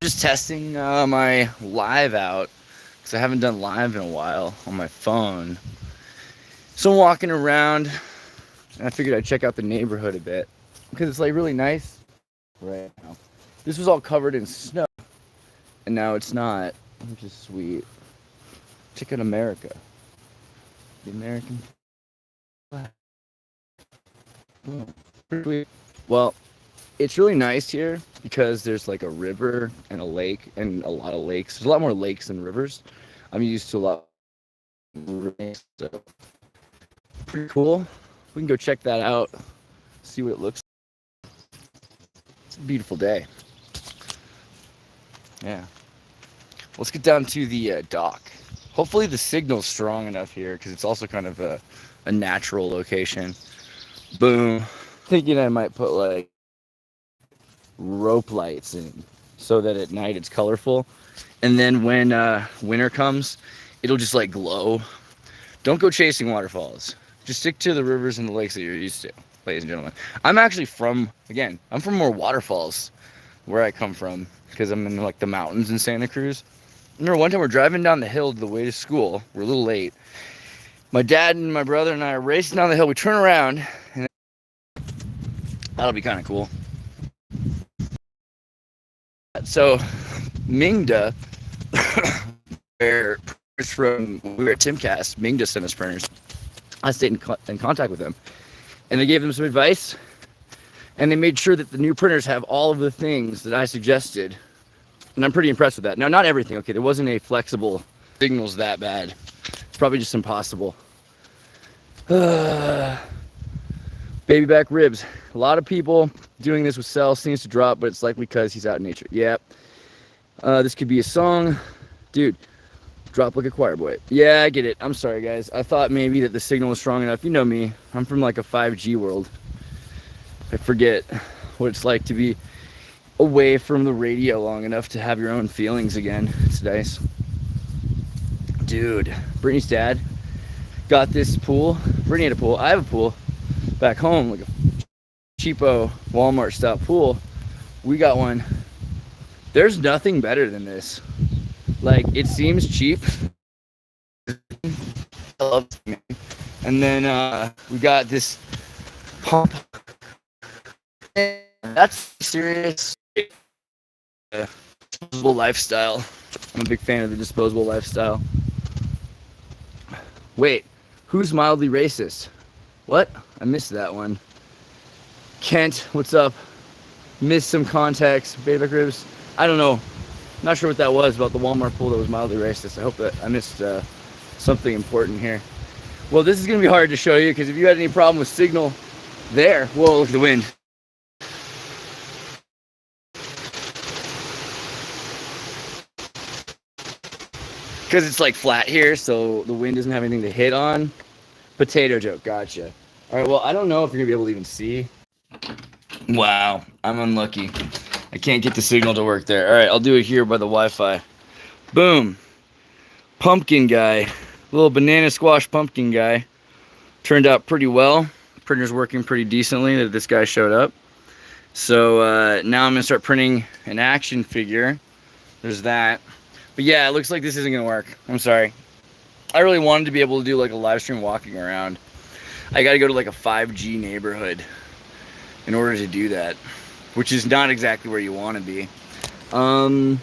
Just testing my live out because I haven't done live in a while on my phone. So I'm walking around and I figured I'd check out the neighborhood a bit because it's like really nice right now. This was all covered in snow and now it's not, which is sweet. Check out America. The American flag. Oh, pretty sweet. Well, it's really nice here because there's like a river and a lake and a lot of lakes. There's a lot more lakes than rivers. I'm used to a lot of rivers, so pretty cool. We can go check that out, see what it looks like. It's a beautiful day. Yeah. Let's get down to the dock. Hopefully the signal's strong enough here because it's also kind of a natural location. Boom. Thinking I might put like rope lights in so that at night it's colorful, and then when winter comes it'll just like glow. Don't go chasing waterfalls, just stick to the rivers and the lakes that you're used to, ladies and gentlemen. I'm from more waterfalls where I come from because I'm in like the mountains in Santa Cruz. I remember one time we're driving down the hill to the way to school. We're a little late. My dad and my brother and I are racing down the hill. We turn around and that'll be kind of cool. So Mingda, where from we were at Timcast, Mingda sent us printers. I stayed in contact with them, and they gave them some advice, and they made sure that the new printers have all of the things that I suggested, and I'm pretty impressed with that. Now, not everything. Okay, there wasn't a flexible signals that bad. It's probably just impossible. Baby back ribs. A lot of people doing this with Cell seems to drop, but it's likely because he's out in nature. Yep. This could be a song. Dude, drop like a choir boy. Yeah, I get it. I'm sorry, guys. I thought maybe that the signal was strong enough. You know me. I'm from like a 5G world. I forget what it's like to be away from the radio long enough to have your own feelings again. It's nice. Dude, Brittany's dad got this pool. Brittany had a pool. I have a pool back home, like a cheapo Walmart style pool. We got one. There's nothing better than this. Like, it seems cheap. I love it. And then we got this pump. That's serious. Disposable lifestyle. I'm a big fan of the disposable lifestyle. Wait, who's mildly racist? What? I missed that one. Kent, what's up? Missed some context. Baby ribs. I don't know. Not sure what that was about the Walmart pool that was mildly racist. I hope that I missed something important here. Well, this is going to be hard to show you because if you had any problem with signal there, whoa, look at the wind. Because it's like flat here, so the wind doesn't have anything to hit on. Potato joke, gotcha. All right, well, I don't know if you're going to be able to even see. Wow, I'm unlucky. I can't get the signal to work there. All right, I'll do it here by the Wi-Fi. Boom. Pumpkin guy. Little banana squash pumpkin guy. Turned out pretty well. Printer's working pretty decently that this guy showed up. So now I'm going to start printing an action figure. There's that. But yeah, it looks like this isn't going to work. I'm sorry. I really wanted to be able to do like a live stream walking around. I got to go to like a 5G neighborhood in order to do that, which is not exactly where you want to be. The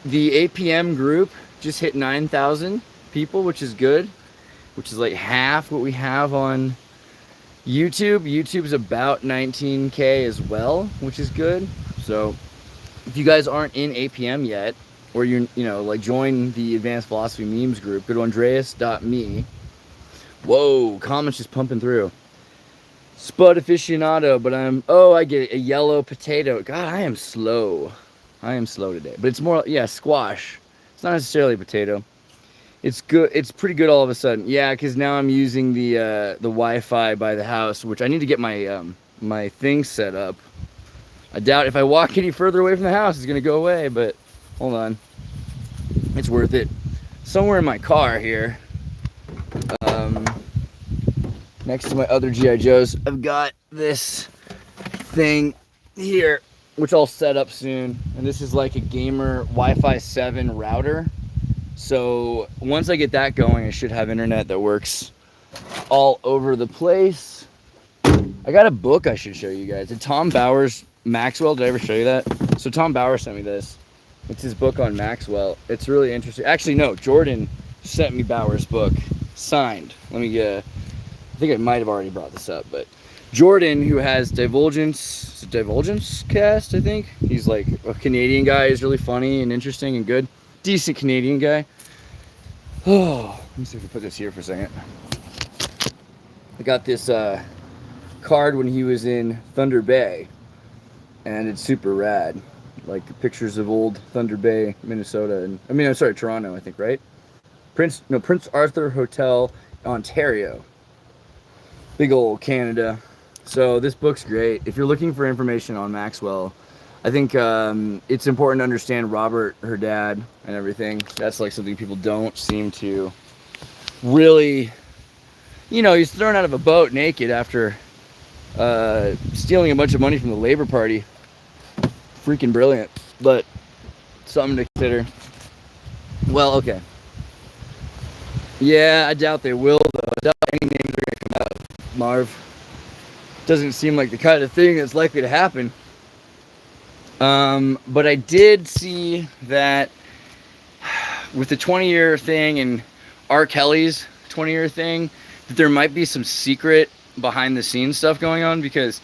APM group just hit 9,000 people, which is good, which is like half what we have on YouTube. YouTube's about 19K as well, which is good. So if you guys aren't in APM yet, or like join the Advanced Philosophy Memes group, go to Andreas.me. Whoa, comments just pumping through. Spud aficionado, but I get it, a yellow potato. God, I am slow. I am slow today. But it's more, yeah, squash. It's not necessarily a potato. It's good. It's pretty good all of a sudden. Yeah, because now I'm using the Wi-Fi by the house, which I need to get my my thing set up. I doubt if I walk any further away from the house, it's gonna go away. But hold on, it's worth it. Somewhere in my car here, next to my other GI Joes, I've got this thing here. which I'll set up soon. And this is like a gamer Wi-Fi 7 router. So once I get that going, I should have internet that works all over the place. I got a book I should show you guys. It's Tom Bowers Maxwell. Did I ever show you that? So Tom Bowers sent me this. It's his book on Maxwell. It's really interesting. Actually, no, Jordan sent me Bowers' book signed. Let me I think I might have already brought this up, but Jordan, who has Divulgence Cast, I think. He's like a Canadian guy. He's really funny and interesting and good. Decent Canadian guy. Oh, let me see if I can put this here for a second. I got this card when he was in Thunder Bay, and it's super rad. Like pictures of old Thunder Bay, Minnesota, and I'm sorry, Toronto, I think, right? Prince Arthur Hotel, Ontario. Big old Canada. So this book's great. If you're looking for information on Maxwell, I think it's important to understand Robert, her dad, and everything. That's like something people don't seem to really, he's thrown out of a boat naked after stealing a bunch of money from the Labor Party. Freaking brilliant, but something to consider. Well, okay. Yeah, I doubt they will, though. I doubt any names are going to come out. Marv. Doesn't seem like the kind of thing that's likely to happen. But I did see that with the 20-year thing and R. Kelly's 20-year thing, that there might be some secret behind-the-scenes stuff going on, because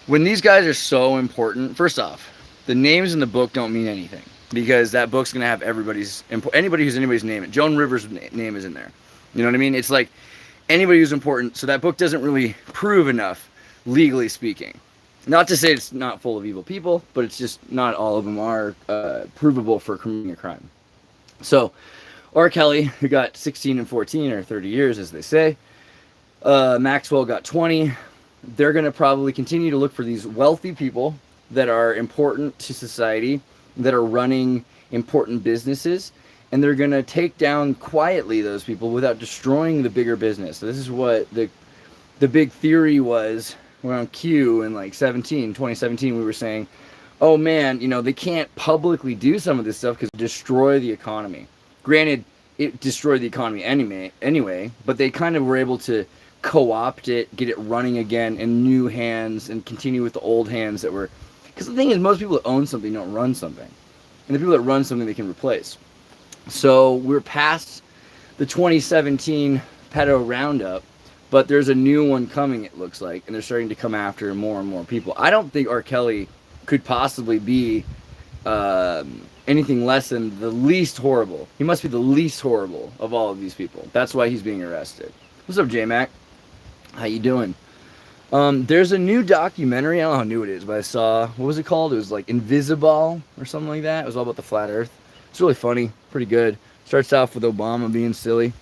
when these guys are so important, first off, the names in the book don't mean anything, because that book's going to have anybody who's anybody's name. Joan Rivers' name is in there. You know what I mean? It's like anybody who's important, so that book doesn't really prove enough, legally speaking. Not to say it's not full of evil people, but it's just not all of them are provable for committing a crime. So, R. Kelly, who got 16 and 14, or 30 years, as they say, Maxwell got 20. They're going to probably continue to look for these wealthy people that are important to society, that are running important businesses, and they're going to take down quietly those people without destroying the bigger business. So this is what the big theory was around Q in like 2017. We were saying, oh man, they can't publicly do some of this stuff because it destroy the economy. Granted, it destroyed the economy anyway, but they kind of were able to co-opt it, get it running again in new hands, and continue with the old hands that were. Because the thing is, most people that own something don't run something. And the people that run something, they can replace. So we're past the 2017 pedo roundup, but there's a new one coming, it looks like. And they're starting to come after more and more people. I don't think R. Kelly could possibly be anything less than the least horrible. He must be the least horrible of all of these people. That's why he's being arrested. What's up, J-Mac? How you doing? There's a new documentary. I don't know how new it is, but I saw, what was it called? It was like Invisible or something like that. It was all about the flat earth. It's really funny, pretty good. Starts off with Obama being silly.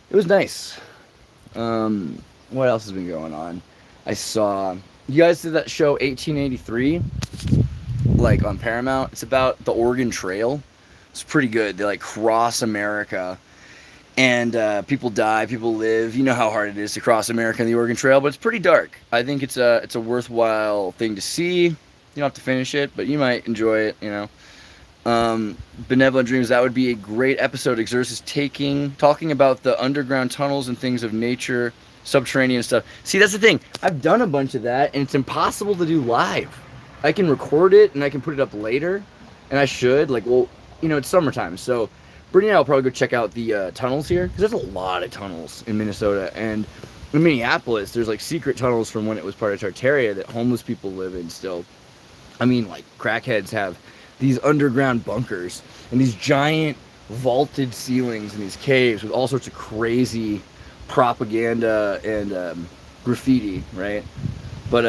It was nice. What else has been going on? I saw, you guys did that show 1883, like on Paramount. It's about the Oregon Trail. It's pretty good. They like cross America. And people die, people live. You know how hard it is to cross America in the Oregon Trail, but it's pretty dark. I think it's a worthwhile thing to see. You don't have to finish it, but you might enjoy it, Benevolent Dreams, that would be a great episode. Xirtus talking about the underground tunnels and things of nature, subterranean stuff. See, that's the thing. I've done a bunch of that, and it's impossible to do live. I can record it, and I can put it up later, and I should. It's summertime, so Brittany and I will probably go check out the tunnels here, because there's a lot of tunnels in Minnesota, and in Minneapolis, there's like secret tunnels from when it was part of Tartaria that homeless people live in still. Crackheads have these underground bunkers, and these giant vaulted ceilings in these caves with all sorts of crazy propaganda and graffiti, right? But,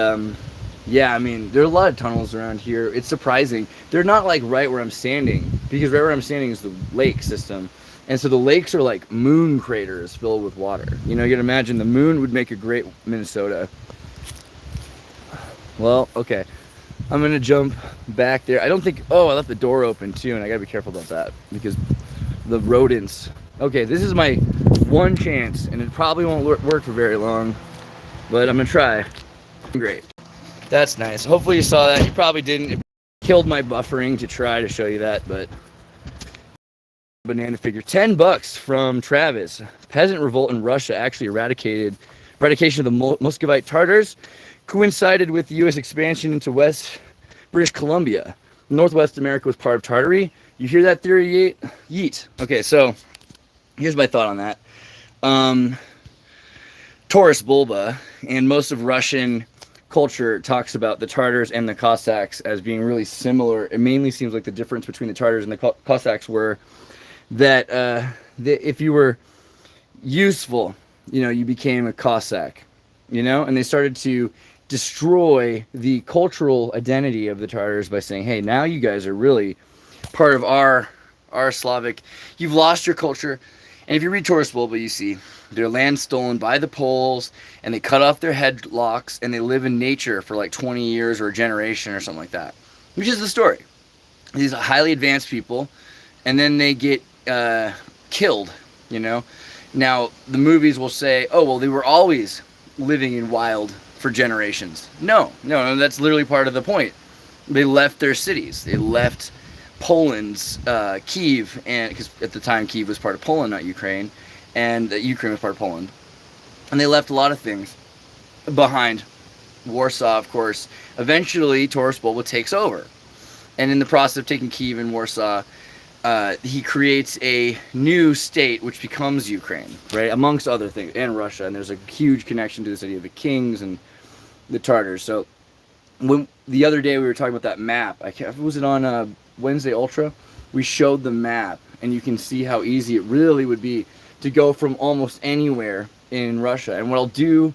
there are a lot of tunnels around here. It's surprising. They're not like right where I'm standing, because right where I'm standing is the lake system. And so the lakes are like moon craters filled with water. You can imagine the moon would make a great Minnesota. Well, okay. I'm going to jump back there. I left the door open too, and I got to be careful about that because the rodents. Okay, this is my one chance, and it probably won't work for very long, but I'm going to try. Great. That's nice. Hopefully you saw that. You probably didn't. killed my buffering to try to show you that, but banana figure. $10 from Travis. Peasant revolt in Russia actually eradication of the Muscovite Tartars coincided with the U.S. expansion into West British Columbia. Northwest America was part of Tartary. You hear that theory, Yeet? Okay, so here's my thought on that. Taurus bulba and most of Russian culture talks about the Tartars and the Cossacks as being really similar. It mainly seems like the difference between the Tartars and the Cossacks were that if you were useful, you became a Cossack, and they started to destroy the cultural identity of the Tartars by saying, hey, now you guys are really part of our Slavic, you've lost your culture. And if you read Taurus bulba, you see their land stolen by the Poles, and they cut off their headlocks, and they live in nature for like 20 years or a generation or something like that, which is the story. These are highly advanced people, and then they get killed, Now, the movies will say, oh, well, they were always living in wild for generations. No, that's literally part of the point. They left their cities. They left Poland's Kyiv, and because at the time Kyiv was part of Poland, not Ukraine, and Ukraine was part of Poland. And they left a lot of things behind. Warsaw, of course. Eventually, Taurus bulba takes over. And in the process of taking Kyiv and Warsaw, he creates a new state which becomes Ukraine, right? Amongst other things, and Russia. And there's a huge connection to this idea of the kings and the Tartars. So when the other day we were talking about that map, was it on Wednesday Ultra? We showed the map, and you can see how easy it really would be to go from almost anywhere in Russia. And what I'll do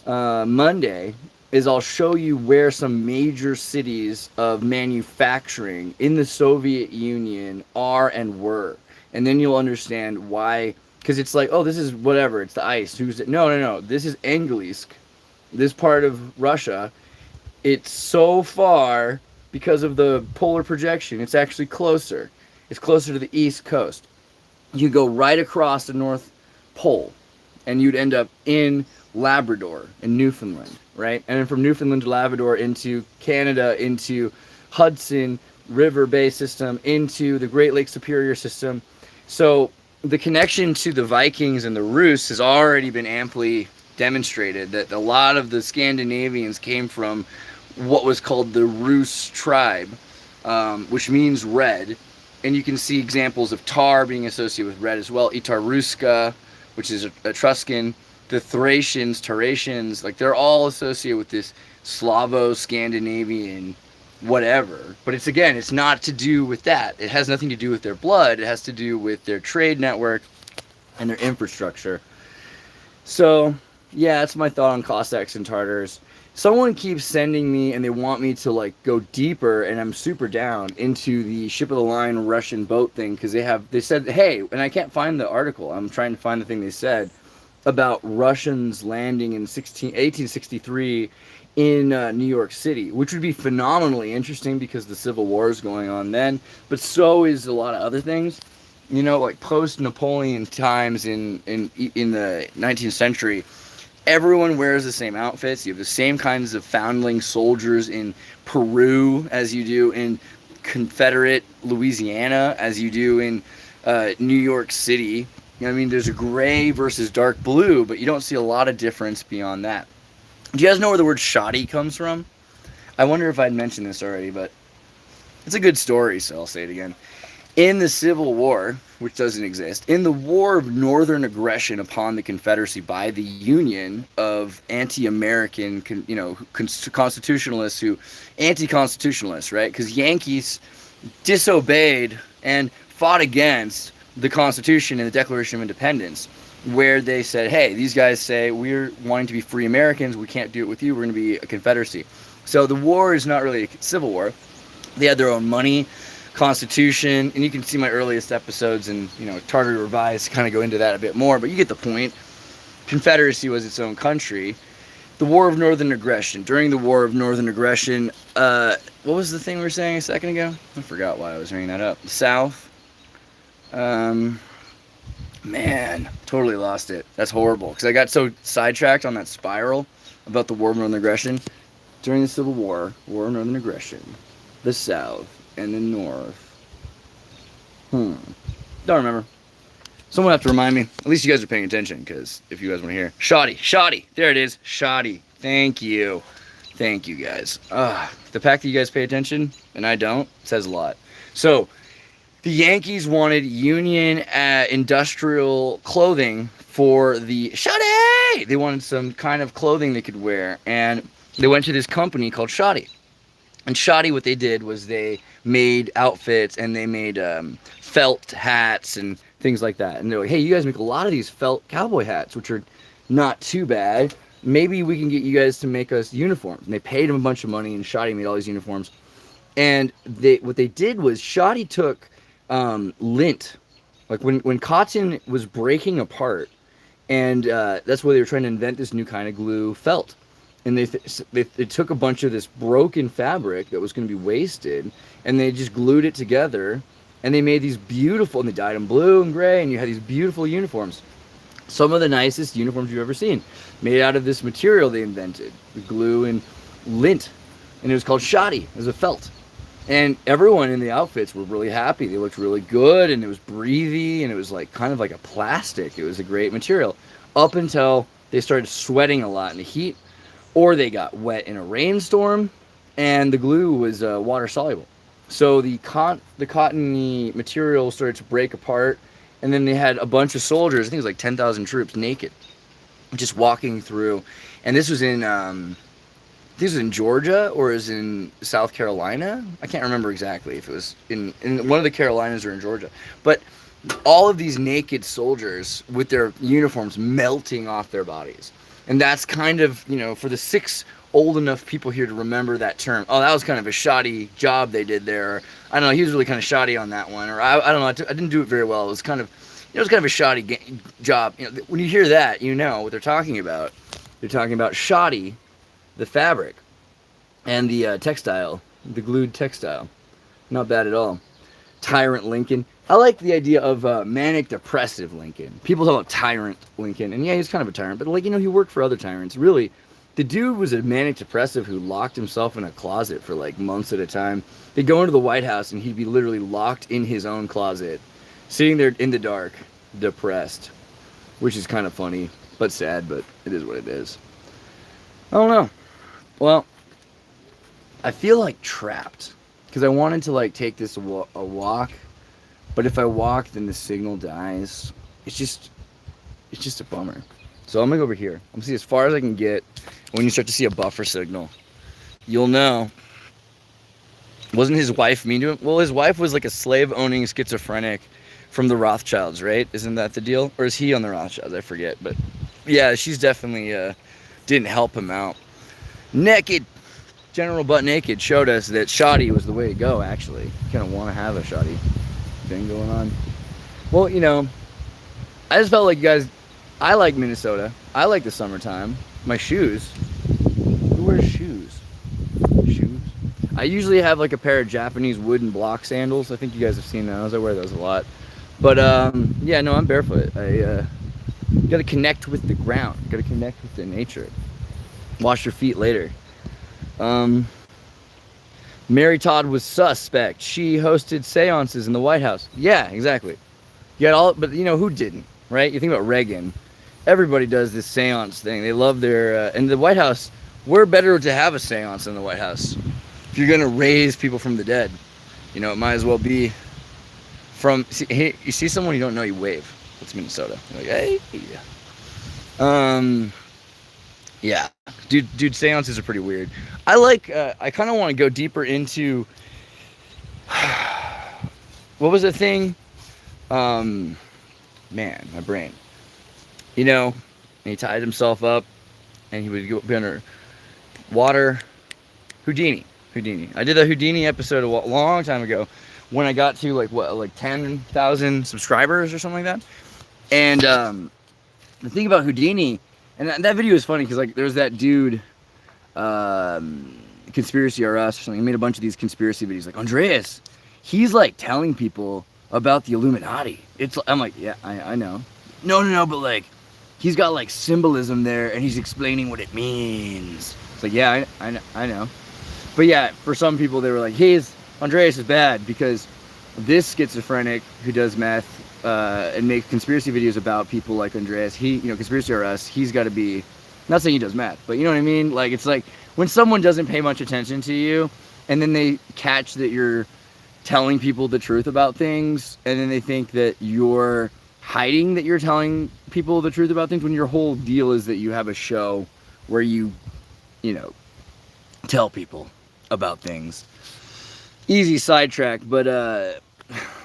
Monday is I'll show you where some major cities of manufacturing in the Soviet Union are and were. And then you'll understand why, because it's like, oh, this is whatever, it's the ice. No. This is Angelisk, this part of Russia. It's so far because of the polar projection. It's actually closer. It's closer to the East Coast. You go right across the North Pole, and you'd end up in Labrador, in Newfoundland, right? And then from Newfoundland to Labrador into Canada, into Hudson River Bay system, into the Great Lakes Superior system. So the connection to the Vikings and the Rus has already been amply demonstrated, that a lot of the Scandinavians came from what was called the Rus tribe, which means red. And you can see examples of tar being associated with red as well. Itaruska, which is Etruscan. The Thracians, like they're all associated with this Slavo-Scandinavian whatever. But it's not to do with that. It has nothing to do with their blood. It has to do with their trade network and their infrastructure. So, yeah, that's my thought on Cossacks and Tartars. Someone keeps sending me, and they want me to like go deeper, and I'm super down into the ship of the line Russian boat thing, because they said, hey, and I can't find the article. I'm trying to find the thing they said about Russians landing in 1863 in New York City, which would be phenomenally interesting because the Civil War is going on then, but so is a lot of other things. Like post-Napoleon times in the 19th century, everyone wears the same outfits. You have the same kinds of foundling soldiers in Peru as you do in Confederate Louisiana, as you do in New York City. There's a gray versus dark blue, but you don't see a lot of difference beyond that. Do you guys know where the word shoddy comes from? I wonder if I'd mentioned this already, but it's a good story, so I'll say it again. In the Civil War, which doesn't exist, in the war of northern aggression upon the Confederacy by the Union of anti-American, constitutionalists anti-constitutionalists, right? Because Yankees disobeyed and fought against the Constitution and the Declaration of Independence, where they said, hey, these guys say we're wanting to be free Americans, we can't do it with you, we're going to be a Confederacy. So the war is not really a civil war. They had their own money, Constitution, and you can see my earliest episodes and Tartary Revised kind of go into that a bit more, but you get the point. Confederacy was its own country. The War of Northern Aggression. During the War of Northern Aggression, what was the thing we were saying a second ago? I forgot why I was bringing that up. The South. Man, totally lost it. That's horrible, because I got so sidetracked on that spiral about the War of Northern Aggression. During the Civil War, War of Northern Aggression. the south, and the north. Don't remember. Someone have to remind me. At least you guys are paying attention, because if you guys want to hear. Shoddy. There it is. Shoddy. Thank you. Thank you, guys. The fact that you guys pay attention, and I don't, says a lot. So, the Yankees wanted union industrial clothing for the Shoddy! They wanted some kind of clothing they could wear, and they went to this company called Shoddy. And Shoddy, what they did was they made outfits, and they made felt hats and things like that. And they're like, hey, you guys make a lot of these felt cowboy hats, which are not too bad. Maybe we can get you guys to make us uniforms. And they paid them a bunch of money, and Shoddy made all these uniforms. And what they did was Shoddy took lint, like when cotton was breaking apart, and that's why they were trying to invent this new kind of glue, felt. And they took a bunch of this broken fabric that was going to be wasted, and they just glued it together, and they made these beautiful, and they dyed them blue and gray, and you had these beautiful uniforms. Some of the nicest uniforms you've ever seen, made out of this material they invented, with glue and lint, and it was called Shoddy. It was a felt. And everyone in the outfits were really happy. They looked really good, and it was breathy, and it was like kind of like a plastic. It was a great material, up until they started sweating a lot in the heat, or they got wet in a rainstorm, and the glue was water soluble. So the cottony material started to break apart, and then they had a bunch of soldiers, I think it was like 10,000 troops, naked, just walking through. And this was in, this was in Georgia, or is in South Carolina? I can't remember exactly if it was in one of the Carolinas or in Georgia. But all of these naked soldiers with their uniforms melting off their bodies. And that's kind of, for the 6 old enough people here to remember that term. Oh, that was kind of a shoddy job they did there. I don't know, he was really kind of shoddy on that one. Or I don't know, I didn't do it very well. It was kind of a shoddy job. When you hear that, you know what they're talking about. They're talking about shoddy, the fabric, and the textile, the glued textile. Not bad at all. Tyrant Lincoln. I like the idea of manic depressive Lincoln. People talk about tyrant Lincoln, and yeah, he's kind of a tyrant, but he worked for other tyrants. Really, the dude was a manic depressive who locked himself in a closet for like months at a time. They'd go into the White House, and he'd be literally locked in his own closet, sitting there in the dark, depressed, which is kind of funny, but sad, but it is what it is. I don't know. Well, I feel like trapped, because I wanted to take this a walk, but if I walk, then the signal dies. It's just a bummer. So I'm gonna go over here. I'm gonna see as far as I can get. When you start to see a buffer signal, you'll know. Wasn't his wife mean to him? Well, his wife was like a slave-owning schizophrenic from the Rothschilds, right? Isn't that the deal? Or is he on the Rothschilds? I forget. But yeah, she's definitely didn't help him out. Naked. General Butt Naked showed us that shoddy was the way to go, actually. You kind of want to have a shoddy thing going on. Well, I just felt like you guys, I like Minnesota. I like the summertime. My shoes. Who wears shoes? Shoes? I usually have like a pair of Japanese wooden block sandals. I think you guys have seen those. I wear those a lot. But, yeah, no, I'm barefoot. I gotta connect with the ground. Gotta connect with the nature. Wash your feet later. Mary Todd was suspect. She hosted seances in the White House. Yeah, exactly. You got but who didn't, right? You think about Reagan. Everybody does this seance thing. They love their, and the White House, we're better to have a seance in the White House. If you're gonna raise people from the dead, it might as well be hey, you see someone you don't know, you wave. That's Minnesota. You're like, hey. Yeah, dude, seances are pretty weird. I kind of want to go deeper into, what was the thing? Man, my brain. And he tied himself up, and he would go under water. Houdini. I did a Houdini episode a long time ago, when I got to like 10,000 subscribers or something like that. And the thing about Houdini. And that video is funny because there's that dude, Conspiracy R Us or something. He made a bunch of these conspiracy videos. Andreas, he's telling people about the Illuminati. I'm like, yeah, I know. No, but he's got symbolism there, and he's explaining what it means. It's yeah, I know. But yeah, for some people they were like, hey, Andreas is bad because this schizophrenic who does meth and makes conspiracy videos about people like Andreas, he, you know, conspiracy or us, he's got to be, not saying he does meth, but you know what I mean? Like, it's like when someone doesn't pay much attention to you and then they catch that you're telling people the truth about things, and then they think that you're hiding that you're telling people the truth about things, when your whole deal is that you have a show where you know, tell people about things. Easy sidetrack, but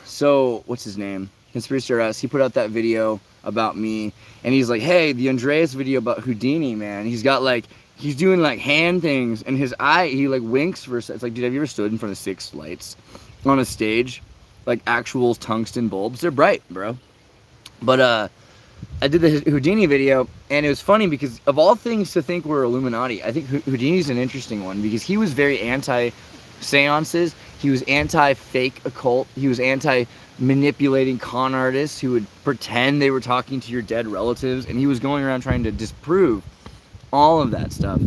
so what's his name? Conspiracy or Us, he put out that video about me, and he's like, hey, the Andreas video about Houdini, man, he's got like, he's doing like hand things, and his eye, he like winks for a second. It's like, dude, have you ever stood in front of 6 lights on a stage, like actual tungsten bulbs? They're bright, bro. But I did the Houdini video, and it was funny because of all things to think we're Illuminati, I think Houdini's an interesting one because he was very anti-seances, he was anti-fake occult, he was anti-manipulating con artists who would pretend they were talking to your dead relatives, and he was going around trying to disprove all of that stuff.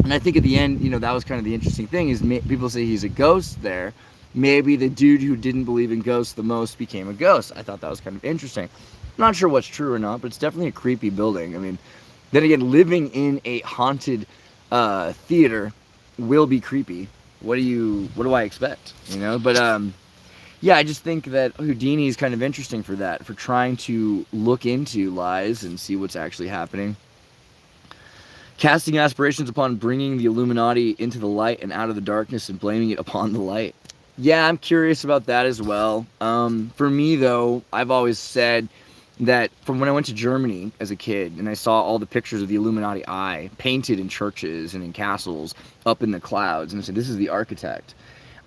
And I think at the end, you know, that was kind of the interesting thing, is people say he's a ghost there. Maybe the dude who didn't believe in ghosts the most became a ghost. I thought that was kind of interesting. Not sure what's true or not, but it's definitely a creepy building. I mean, then again, living in a haunted theater will be creepy. What do I expect? You know, but yeah, I just think that Houdini is kind of interesting for that, for trying to look into lies and see what's actually happening. Casting aspirations upon bringing the Illuminati into the light and out of the darkness and blaming it upon the light. Yeah, I'm curious about that as well. For me, though, I've always said that from when I went to Germany as a kid and I saw all the pictures of the Illuminati eye painted in churches and in castles up in the clouds, and I said, this is the architect.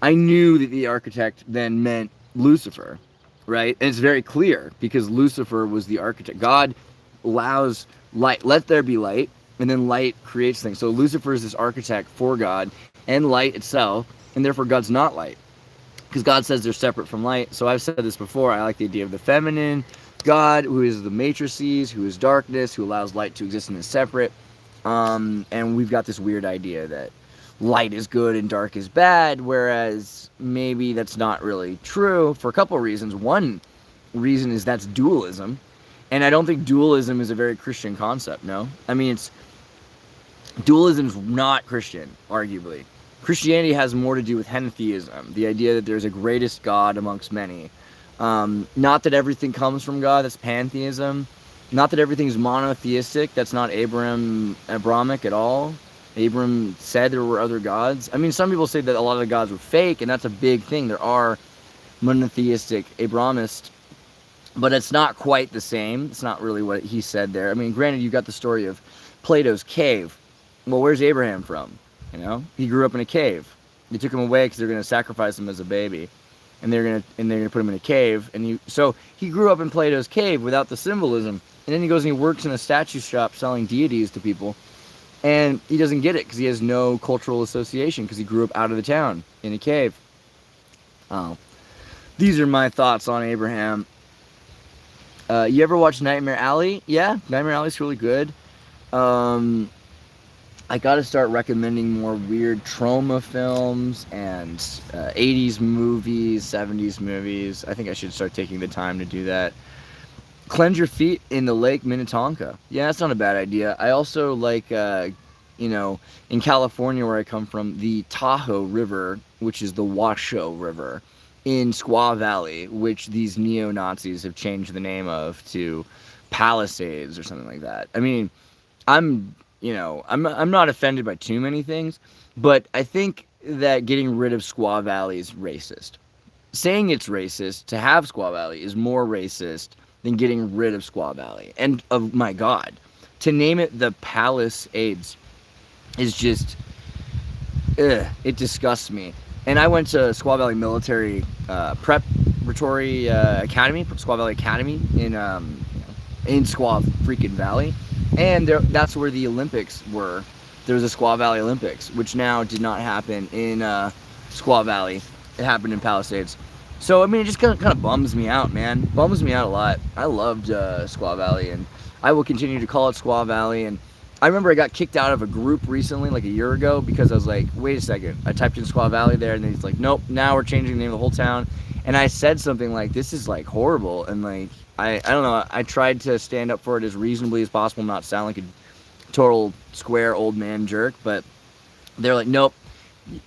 I knew that the architect then meant Lucifer, right? And it's very clear because Lucifer was the architect. God allows light, let there be light, and then light creates things. So Lucifer is this architect for God and light itself, and therefore God's not light, because God says they're separate from light. So I've said this before, I like the idea of the feminine God, who is the matrices, who is darkness, who allows light to exist and is separate. And we've got this weird idea that light is good and dark is bad, whereas maybe that's not really true for a couple of reasons. One reason is that's dualism, and I don't think dualism is a very Christian concept, no? I mean, dualism's not Christian, arguably. Christianity has more to do with henotheism, the idea that there's a greatest God amongst many. Not that everything comes from God, that's pantheism. Not that everything's monotheistic, that's not Abrahamic at all. Abram said there were other gods. I mean, some people say that a lot of the gods were fake, and that's a big thing. There are monotheistic Abrahamists, but it's not quite the same. It's not really what he said there. I mean, granted, you got the story of Plato's cave. Well, where's Abraham from? You know, he grew up in a cave. They took him away because they're going to sacrifice him as a baby, and they're going to put him in a cave. And so he grew up in Plato's cave without the symbolism. And then he goes and he works in a statue shop selling deities to people, and he doesn't get it because he has no cultural association because he grew up out of the town in a cave. Oh, these are my thoughts on Abraham. You ever watch Nightmare Alley? Yeah, Nightmare Alley's really good. I gotta start recommending more weird trauma films and 80s movies, 70s movies. I think I should start taking the time to do that. Cleanse your feet in the Lake Minnetonka. Yeah, that's not a bad idea. I also like, you know, in California where I come from, the Tahoe River, which is the Washoe River, in Squaw Valley, which these neo-Nazis have changed the name of to Palisades or something like that. I mean, I'm not offended by too many things, but I think that getting rid of Squaw Valley is racist. Saying it's racist to have Squaw Valley is more racist than getting rid of Squaw Valley. And, oh my God, to name it the Palisades is just, it disgusts me. And I went to Squaw Valley Military Preparatory Academy, Squaw Valley Academy in Squaw freaking Valley. And that's where the Olympics were. There was a Squaw Valley Olympics, which now did not happen in Squaw Valley. It happened in Palisades. So, I mean, it just kind of bums me out, man. Bums me out a lot. I loved Squaw Valley, and I will continue to call it Squaw Valley. And I remember I got kicked out of a group recently, like a year ago, because I was like, wait a second. I typed in Squaw Valley there, and then he's like, nope, now we're changing the name of the whole town. And I said something like, this is like horrible. And like, I don't know, I tried to stand up for it as reasonably as possible, not sound like a total square old man jerk. But they're like, nope,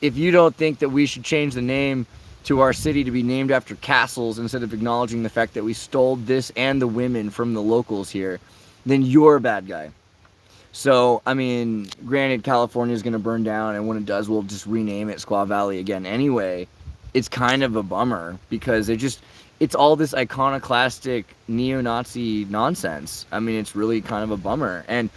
if you don't think that we should change the name to our city to be named after castles instead of acknowledging the fact that we stole this and the women from the locals here, then you're a bad guy. So, I mean, granted, California is going to burn down, and when it does, we'll just rename it Squaw Valley again anyway. It's kind of a bummer because it's all this iconoclastic neo-Nazi nonsense. I mean, it's really kind of a bummer. And,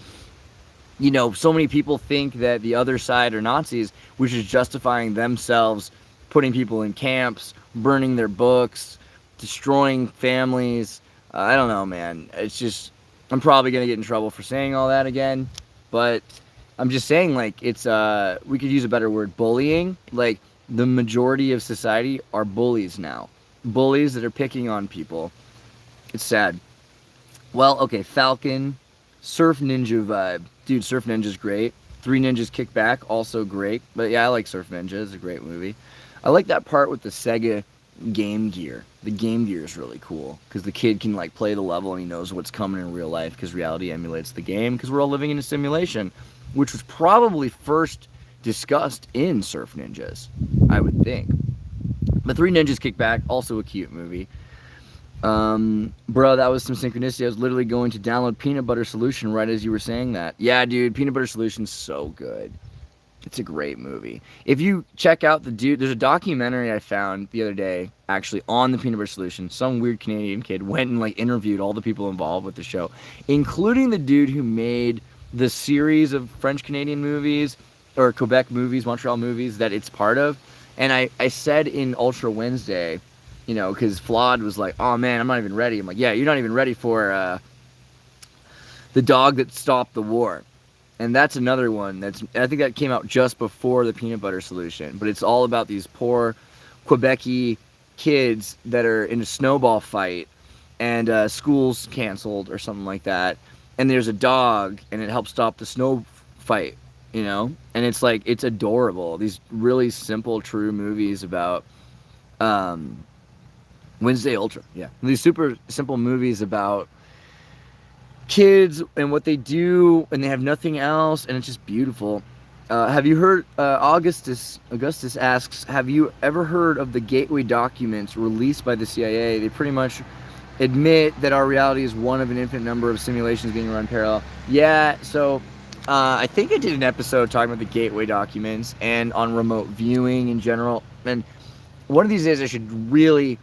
you know, so many people think that the other side are Nazis, which is justifying themselves putting people in camps, burning their books, destroying families. I don't know, man. It's just... I'm probably going to get in trouble for saying all that again, but I'm just saying, like, it's, we could use a better word, bullying. Like, the majority of society are bullies now. Bullies that are picking on people. It's sad. Well, okay, Falcon, Surf Ninja vibe. Dude, Surf Ninja's great. Three Ninjas Kick Back, also great. But yeah, I like Surf Ninja. It's a great movie. I like that part with the Sega Game Gear. The Game Gear is really cool because the kid can like play the level and he knows what's coming in real life because reality emulates the game because we're all living in a simulation, which was probably first discussed in Surf Ninjas, I would think. But Three Ninjas Kick Back, also a cute movie. Bro, that was some synchronicity. I was literally going to download Peanut Butter Solution right as you were saying that. Yeah, dude, Peanut Butter Solution's so good. It's a great movie. If you check out the dude, there's a documentary I found the other day, actually, on the Peanut Butter Solution. Some weird Canadian kid went and like interviewed all the people involved with the show, including the dude who made the series of French Canadian movies, or Quebec movies, Montreal movies, that it's part of. And I said in Ultra Wednesday, you know, because Flawed was like, oh man, I'm not even ready. I'm like, yeah, you're not even ready for The Dog That Stopped the War. And that's another one I think that came out just before the Peanut Butter Solution. But it's all about these poor Quebec-y kids that are in a snowball fight and school's canceled or something like that. And there's a dog and it helps stop the snow fight, you know? And it's like, it's adorable. These really simple, true movies about Wednesday Ultra, yeah. These super simple movies about kids and what they do, and they have nothing else, and it's just beautiful. Have you heard, Augustus asks, have you ever heard of the Gateway documents released by the CIA? They pretty much admit that our reality is one of an infinite number of simulations being run parallel. Yeah, so I think I did an episode talking about the Gateway documents and on remote viewing in general, and one of these days I should really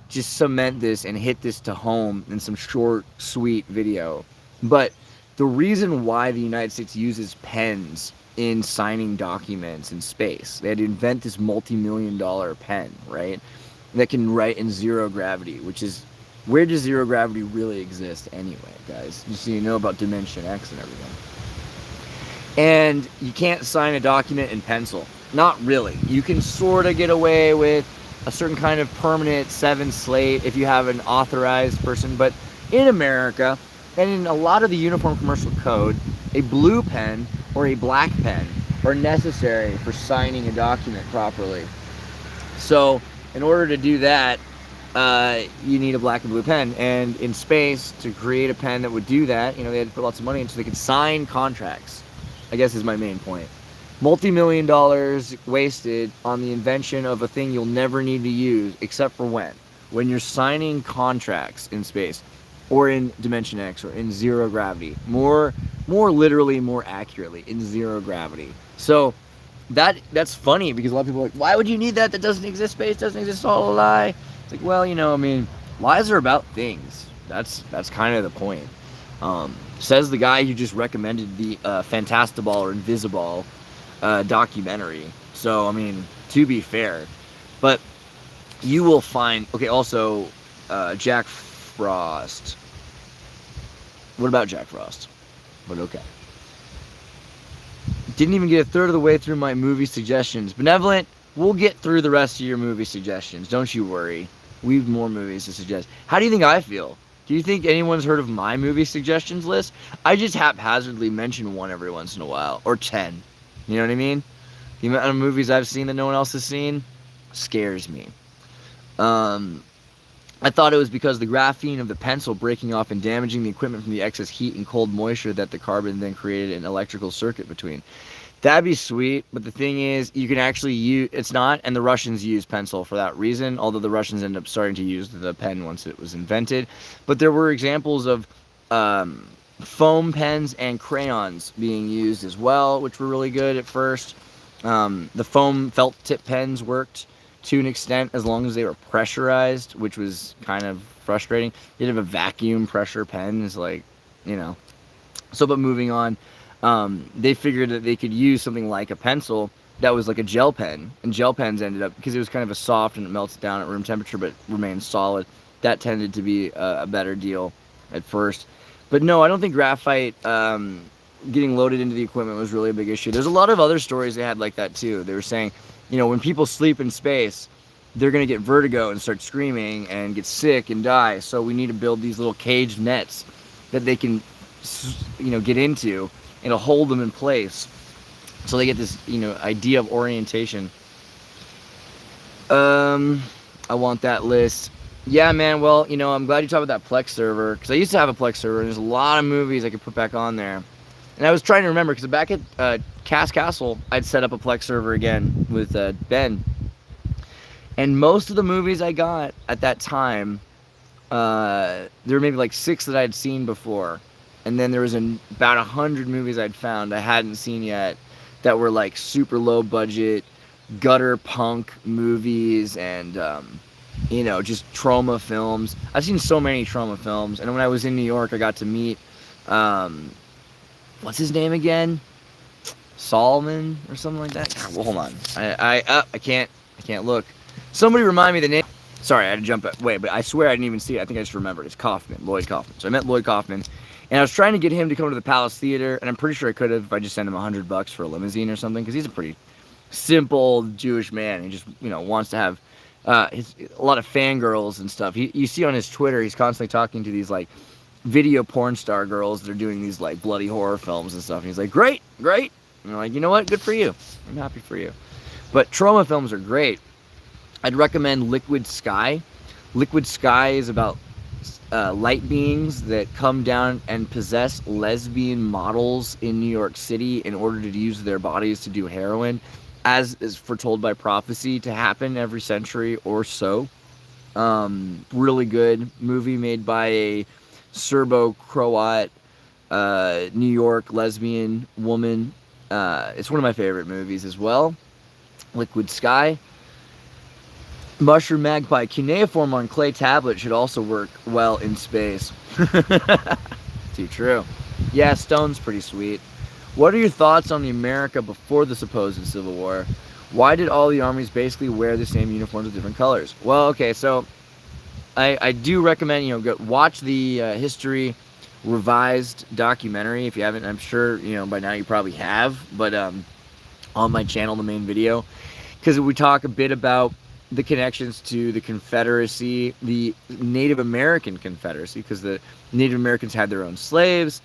just cement this and hit this to home in some short, sweet video. But the reason why the United States uses pens in signing documents in space, they had to invent this multi-million-dollar pen, right, that can write in zero gravity, which is, where does zero gravity really exist anyway, guys? Just so you know about Dimension X and everything. And you can't sign a document in pencil. Not really. You can sort of get away with a certain kind of permanent 7 slate if you have an authorized person, but in America, and in a lot of the Uniform Commercial Code, a blue pen or a black pen are necessary for signing a document properly. So, in order to do that, you need a black and blue pen. And in space, to create a pen that would do that, you know, they had to put lots of money into so they could sign contracts, I guess is my main point. Multi-million dollars wasted on the invention of a thing you'll never need to use, except for when you're signing contracts in space, or in Dimension X, or in zero gravity. More literally, more accurately, in zero gravity. So that's funny because a lot of people are like, why would you need that? That doesn't exist. Space doesn't exist. It's all a lie. It's like, well, you know, I mean, lies are about things. That's kind of the point. Says the guy who just recommended the Fantastaball or Invisiball documentary. So, I mean, to be fair, but you will find, okay, also Jack Frost. What about Jack Frost? But okay. Didn't even get a third of the way through my movie suggestions. Benevolent, we'll get through the rest of your movie suggestions. Don't you worry. We have more movies to suggest. How do you think I feel? Do you think anyone's heard of my movie suggestions list? I just haphazardly mention one every once in a while, or 10. You know what I mean? The amount of movies I've seen that no one else has seen scares me. I thought it was because the graphene of the pencil breaking off and damaging the equipment from the excess heat and cold moisture that the carbon then created an electrical circuit between. That'd be sweet, but the thing is, you can actually use, it's not, and the Russians use pencil for that reason, although the Russians ended up starting to use the pen once it was invented. But there were examples of foam pens and crayons being used as well, which were really good at first. The foam felt tip pens worked to an extent as long as they were pressurized, which was kind of frustrating. You'd have a vacuum pressure pen is like, you know. So, but moving on, they figured that they could use something like a pencil that was like a gel pen, and gel pens ended up, because it was kind of a soft and it melts down at room temperature but remains solid, that tended to be a better deal at first. But no, I don't think graphite getting loaded into the equipment was really a big issue. There's a lot of other stories they had like that too. They were saying, you know, when people sleep in space, they're going to get vertigo and start screaming and get sick and die. So we need to build these little caged nets that they can, you know, get into, and it'll hold them in place. So they get this, you know, idea of orientation. I want that list. Yeah, man. Well, you know, I'm glad you talked about that Plex server, because I used to have a Plex server, and there's a lot of movies I could put back on there. And I was trying to remember, because back at Cass Castle, I'd set up a Plex server again with Ben. And most of the movies I got at that time, there were maybe like 6 that I'd seen before. And then there was about 100 movies I'd found I hadn't seen yet that were like super low budget, gutter punk movies, and, you know, just trauma films. I've seen so many trauma films. And when I was in New York, I got to meet... what's his name again? Solomon or something like that? Well, hold on. I can't look. Somebody remind me the name. Sorry, I had to jump away, but I swear I didn't even see it. I think I just remembered. It's Kaufman, Lloyd Kaufman. So I met Lloyd Kaufman, and I was trying to get him to come to the Palace Theater, and I'm pretty sure I could have if I just sent him $100 for a limousine or something, because he's a pretty simple Jewish man. He just, you know, wants to have a lot of fangirls and stuff. You see on his Twitter, he's constantly talking to these like video porn star girls that are doing these like bloody horror films and stuff. And he's like, great. And I'm like, you know what? Good for you. I'm happy for you. But trauma films are great. I'd recommend Liquid Sky. Liquid Sky is about light beings that come down and possess lesbian models in New York City in order to use their bodies to do heroin, as is foretold by prophecy to happen every century or so. Really good movie made by a Serbo-Croat New York lesbian woman. It's one of my favorite movies as well. Liquid Sky. Mushroom Magpie. Cuneiform on clay tablet should also work well in space. Too true. Yeah, stone's pretty sweet. What are your thoughts on the America before the supposed Civil War? Why did all the armies basically wear the same uniforms with different colors? Well, okay, so I do recommend, you know, go watch the History Revised documentary if you haven't. I'm sure, you know, by now you probably have, but on my channel, the main video, because we talk a bit about the connections to the Confederacy, the Native American Confederacy, because the Native Americans had their own slaves,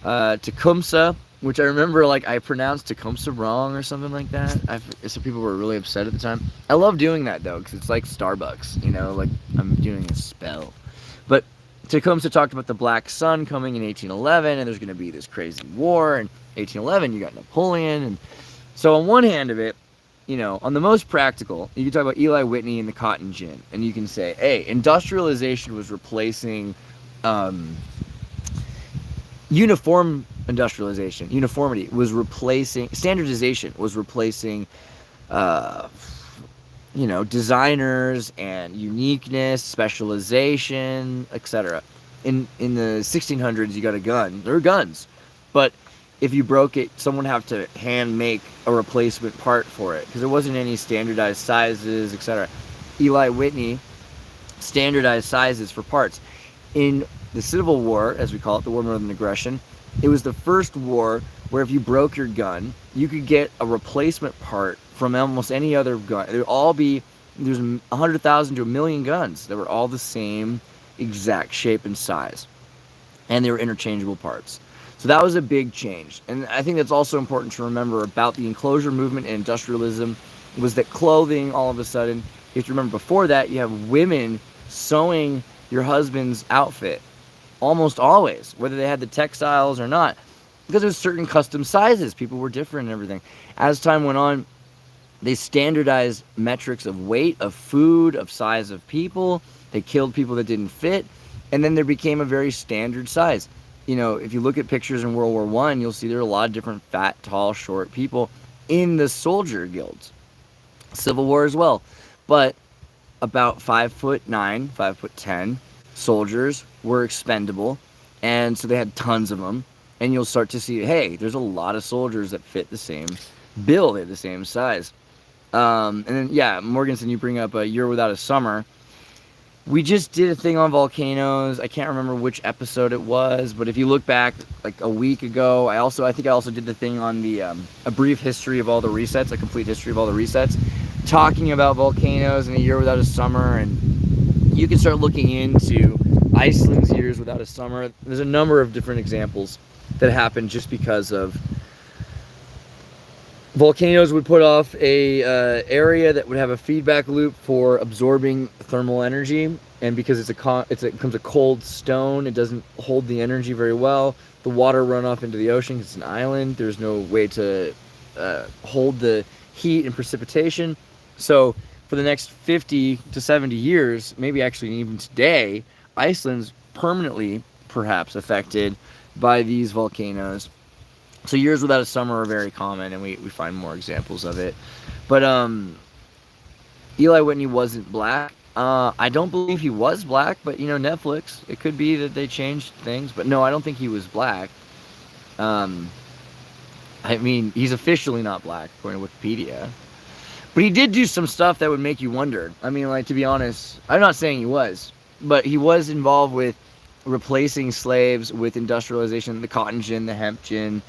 Tecumseh, which I remember, like, I pronounced Tecumseh wrong or something like that. So people were really upset at the time. I love doing that, though, because it's like Starbucks, you know, like I'm doing a spell. But Tecumseh talked about the Black Sun coming in 1811, and there's going to be this crazy war. In 1811, you got Napoleon. And so on one hand of it, you know, on the most practical, you can talk about Eli Whitney and the cotton gin, and you can say, hey, industrialization was replacing uniformity was replacing, standardization was replacing, you know, designers and uniqueness, specialization, etc. In the 1600s, you got a gun. There were guns, but if you broke it, someone would have to hand make a replacement part for it because there wasn't any standardized sizes, etc. Eli Whitney standardized sizes for parts. In the Civil War, as we call it, the War of Northern Aggression, it was the first war where if you broke your gun, you could get a replacement part from almost any other gun. There's 100,000 to 1 million guns that were all the same exact shape and size, and they were interchangeable parts. So that was a big change. And I think that's also important to remember about the enclosure movement and industrialism, was that clothing, all of a sudden, you have to remember, before that, you have women sewing your husband's outfit almost always, whether they had the textiles or not, because there's certain custom sizes. People were different and everything. As time went on, they standardized metrics of weight, of food, of size of people. They killed people that didn't fit. And then there became a very standard size. You know, if you look at pictures in World War I, you'll see there are a lot of different fat, tall, short people in the soldier guilds. Civil War as well. But about 5'9", 5'10" soldiers were expendable. And so they had tons of them. And you'll start to see, hey, there's a lot of soldiers that fit the same bill. They have the same size. And then, yeah, Morganson, you bring up A Year Without a Summer. We just did a thing on volcanoes. I can't remember which episode it was, but if you look back like a week ago, I think I also did the thing on the a brief history of all the resets, a complete history of all the resets, talking about volcanoes and A Year Without a Summer. And you can start looking into Iceland's Years Without a Summer. There's a number of different examples that happened just because of volcanoes would put off a area that would have a feedback loop for absorbing thermal energy, and because it becomes a cold stone, it doesn't hold the energy very well. The water run off into the ocean. It's an island. There's no way to hold the heat and precipitation. So for the next 50 to 70 years, maybe actually even today, Iceland's permanently perhaps affected by these volcanoes. So Years Without a Summer are very common, and we find more examples of it. But Eli Whitney wasn't black. I don't believe he was black, but, you know, Netflix, it could be that they changed things. But no, I don't think he was black. I mean, he's officially not black, according to Wikipedia. But he did do some stuff that would make you wonder. I mean, like, to be honest, I'm not saying he was, but he was involved with replacing slaves with industrialization, the cotton gin, the hemp gin.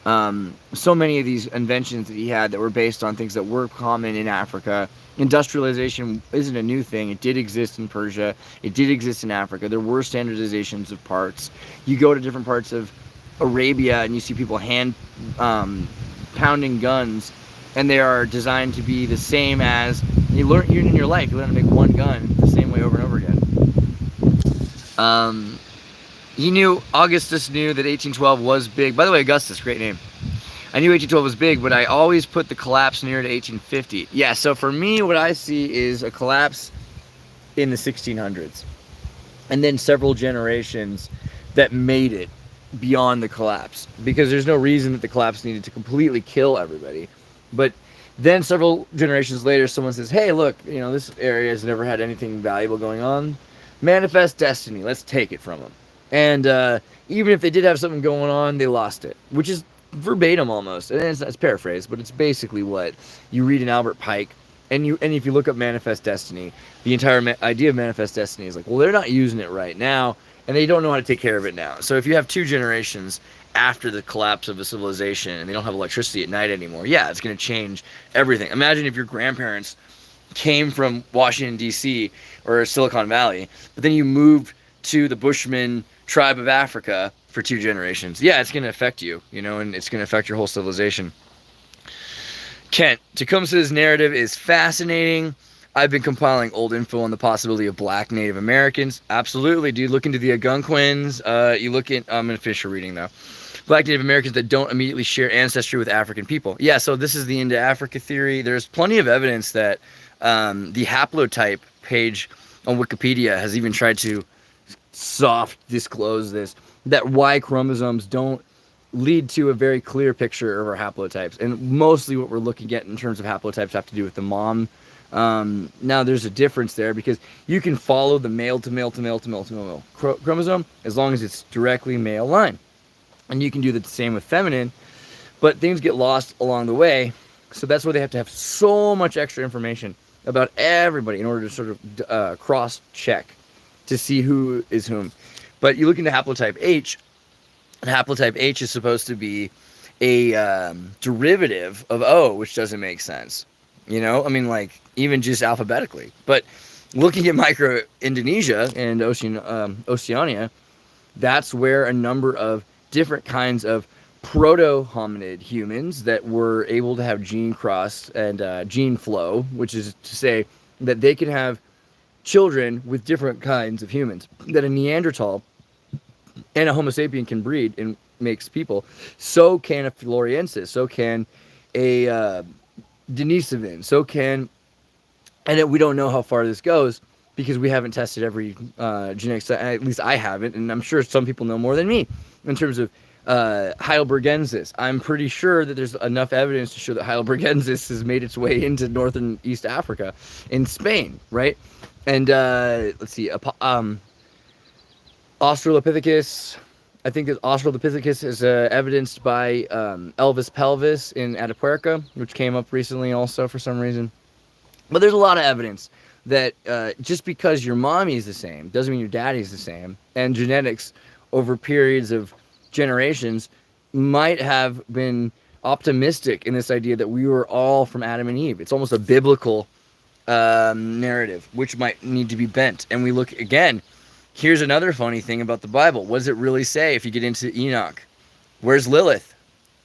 So many of these inventions that he had that were based on things that were common in Africa. Industrialization isn't a new thing. It did exist in Persia. It did exist in Africa. There were standardizations of parts. You go to different parts of Arabia and you see people hand pounding guns, and they are designed to be the same as you learn in your life. You learn to make one gun the same way over and over again. Augustus knew that 1812 was big. By the way, Augustus, great name. I knew 1812 was big, but I always put the collapse near to 1850. Yeah, so for me, what I see is a collapse in the 1600s. And then several generations that made it beyond the collapse. Because there's no reason that the collapse needed to completely kill everybody. But then several generations later, someone says, hey, look, you know, this area has never had anything valuable going on. Manifest destiny. Let's take it from them. And even if they did have something going on, they lost it, which is verbatim almost. And it's paraphrased, but it's basically what you read in Albert Pike. And if you look up Manifest Destiny, the entire idea of Manifest Destiny is like, well, they're not using it right now, and they don't know how to take care of it now. So if you have two generations after the collapse of a civilization and they don't have electricity at night anymore, yeah, it's going to change everything. Imagine if your grandparents came from Washington, D.C. or Silicon Valley, but then you moved to the Bushman tribe of Africa for 2 generations. Yeah, it's going to affect you, you know, and it's going to affect your whole civilization. Kent, Tecumseh's narrative is fascinating. I've been compiling old info on the possibility of black Native Americans. Absolutely, dude. Look into the Algonquins. You look at, I'm going to finish your reading, though. Black Native Americans that don't immediately share ancestry with African people. Yeah, so this is the Into Africa theory. There's plenty of evidence that the haplotype page on Wikipedia has even tried to soft disclose this, that Y chromosomes don't lead to a very clear picture of our haplotypes. And mostly what we're looking at in terms of haplotypes have to do with the mom. Now there's a difference there because you can follow the male to male to male to male to male chromosome as long as it's directly male line. And you can do the same with feminine, but things get lost along the way. So that's why they have to have so much extra information about everybody in order to sort of cross-check to see who is whom. But you look into haplotype H, and haplotype H is supposed to be a derivative of O, which doesn't make sense. You know, I mean, like, even just alphabetically. But looking at micro Indonesia and Oceania, that's where a number of different kinds of proto-hominid humans that were able to have gene cross and gene flow, which is to say that they can have children with different kinds of humans, that a Neanderthal and a Homo sapien can breed and makes people. So can a Floriensis, so can a Denisovan, so can, and we don't know how far this goes because we haven't tested every genetic study. At least I haven't, and I'm sure some people know more than me in terms of Heidelbergensis. I'm pretty sure that there's enough evidence to show that Heidelbergensis has made its way into northern East Africa, in Spain, right? And let's see, Australopithecus. I think that Australopithecus is evidenced by Elvis pelvis in Atapuerca, which came up recently also for some reason. But there's a lot of evidence that just because your mommy is the same doesn't mean your daddy's the same. And genetics over periods of generations might have been optimistic in this idea that we were all from Adam and Eve. It's almost a biblical narrative, which might need to be bent. And we look again. Here's another funny thing about the Bible. What does it really say if you get into Enoch? Where's Lilith?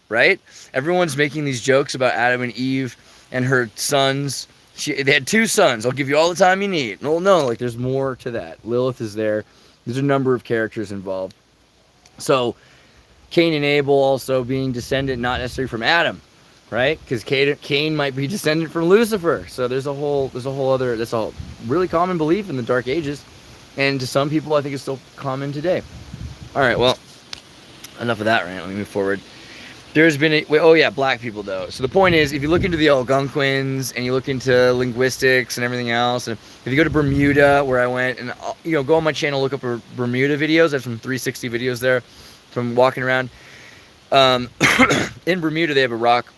Right? Everyone's making these jokes about Adam and Eve and her sons. They had 2 sons. I'll give you all the time you need. No, like there's more to that. Lilith is there. There's a number of characters involved. So Cain and Abel also being descendant not necessarily from Adam, right? Because Cain might be descendant from Lucifer. So there's a whole other, that's a really common belief in the Dark Ages. And to some people, I think it's still common today. All right, well, enough of that rant. Let me move forward. There's been black people, though. So the point is, if you look into the Algonquins and you look into linguistics and everything else, and if you go to Bermuda, where I went, and go on my channel, look up for Bermuda videos. I have some 360 videos there from walking around. In Bermuda, they have a rock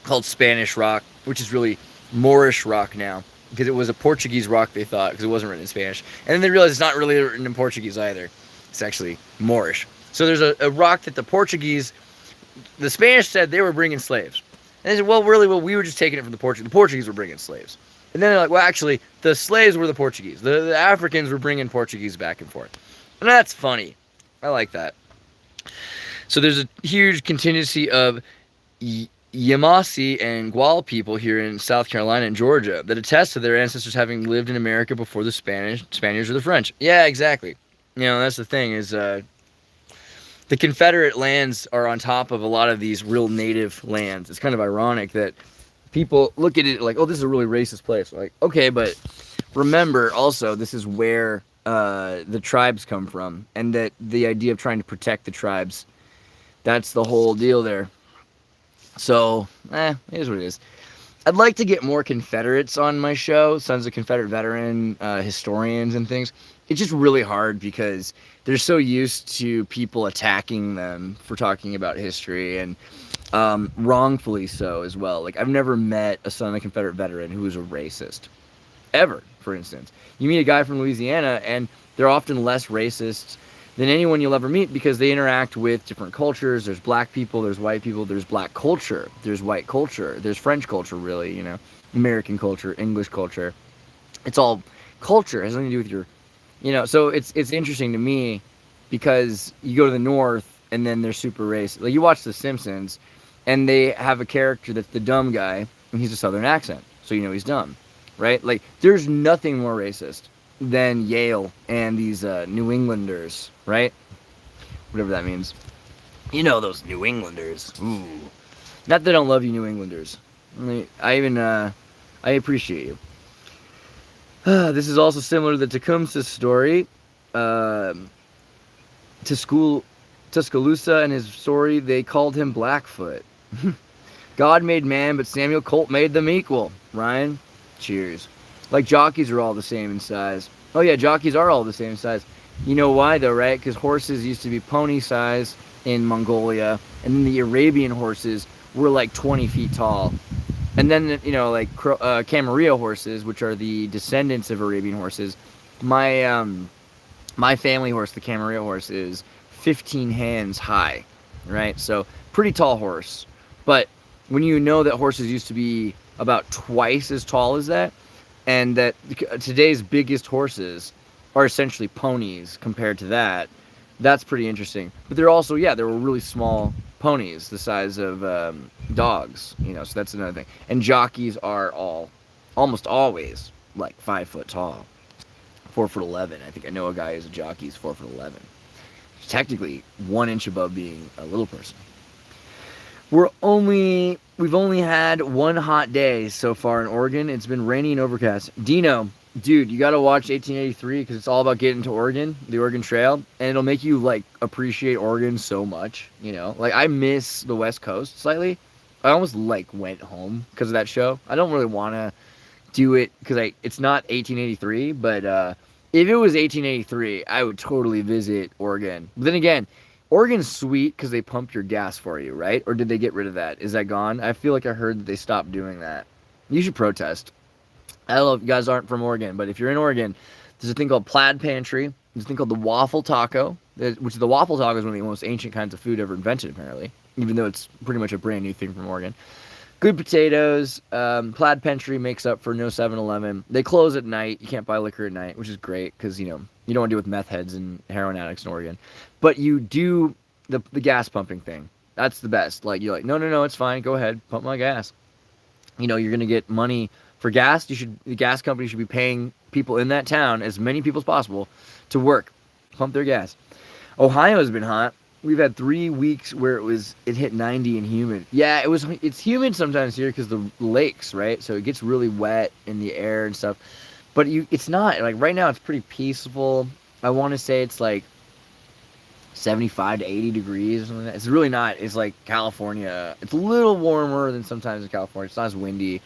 called Spanish rock, which is really Moorish rock now, because it was a Portuguese rock, they thought, because it wasn't written in Spanish. And then they realized it's not really written in Portuguese either. It's actually Moorish. So there's a rock that the Spanish said they were bringing slaves. And they said, well, we were just taking it from the Portuguese. The Portuguese were bringing slaves. And then they're like, well, actually, the slaves were the Portuguese. The Africans were bringing Portuguese back and forth. And that's funny. I like that. So there's a huge contingency of Yamasee and Gual people here in South Carolina and Georgia that attest to their ancestors having lived in America before the Spaniards or the French. Yeah, exactly. That's the thing is the Confederate lands are on top of a lot of these real native lands. It's kind of ironic that people look at it like, oh, this is a really racist place. Like, okay, but remember also this is where the tribes come from, and that the idea of trying to protect the tribes, that's the whole deal there. So, it is what it is. I'd like to get more Confederates on my show, Sons of Confederate Veteran, historians and things. It's just really hard because they're so used to people attacking them for talking about history, and wrongfully so as well. Like, I've never met a Son of Confederate Veteran who is a racist. Ever, for instance. You meet a guy from Louisiana, and they're often less racist than anyone you'll ever meet because they interact with different cultures. There's black people, there's white people, there's black culture, there's white culture, there's French culture, really, American culture, English culture. It's all culture. It has nothing to do with your, so it's interesting to me because you go to the North and then they're super racist. Like, you watch The Simpsons and they have a character that's the dumb guy and he's a Southern accent. So he's dumb, right? Like, there's nothing more racist than Yale and these New Englanders, right? Whatever that means. Those New Englanders. Ooh. Not that I don't love you, New Englanders. I appreciate you. This is also similar to the Tecumseh story. Tuscaloosa and his story, they called him Blackfoot. God made man, but Samuel Colt made them equal. Ryan, cheers. Like, jockeys are all the same in size. Oh yeah, jockeys are all the same size. You know why though, right? Because horses used to be pony size in Mongolia, and then the Arabian horses were like 20 feet tall. And then, Camarillo horses, which are the descendants of Arabian horses. My family horse, the Camarillo horse, is 15 hands high, right? So, pretty tall horse. But when you know that horses used to be about twice as tall as that, and that today's biggest horses are essentially ponies compared to that. That's pretty interesting. But they're also, yeah, they were really small ponies, the size of dogs, you know. So that's another thing. And jockeys are almost always like 5 foot tall, 4'11". I think I know a guy who's a jockey who's 4'11". Technically 1 inch above being a little person. We've only had one hot day so far in Oregon. It's been rainy and overcast. Dino, dude, you gotta watch 1883 because it's all about getting to Oregon, the Oregon Trail, and it'll make you like appreciate Oregon so much. You know, like I miss the West Coast slightly. I almost like went home because of that show. I don't really want to do it because it's not 1883, but if it was 1883, I would totally visit Oregon. But then again, Oregon's sweet because they pump your gas for you, right? Or did they get rid of that? Is that gone? I feel like I heard that they stopped doing that. You should protest. I don't know if you guys aren't from Oregon, but if you're in Oregon, there's a thing called Plaid Pantry. There's a thing called the Waffle Taco, which the Waffle Taco is one of the most ancient kinds of food ever invented, apparently, even though it's pretty much a brand new thing from Oregon. Good potatoes. Plaid Pantry makes up for no 7-Eleven. They close at night. You can't buy liquor at night, which is great because, you know, you don't want to deal with meth heads and heroin addicts in Oregon. But you do the gas pumping thing. That's the best. Like, you're like, no, it's fine. Go ahead. Pump my gas. You know, you're going to get money for gas. The gas company should be paying people in that town, as many people as possible, to work. Pump their gas. Ohio's been hot. We've had 3 weeks where it hit 90 and humid. Yeah, it's humid sometimes here because the lakes, right? So it gets really wet in the air and stuff. But it's not like right now. It's pretty peaceful. I want to say it's like 75 to 80 degrees or something like that. It's really not. It's like California. It's a little warmer than sometimes in California. It's not as windy,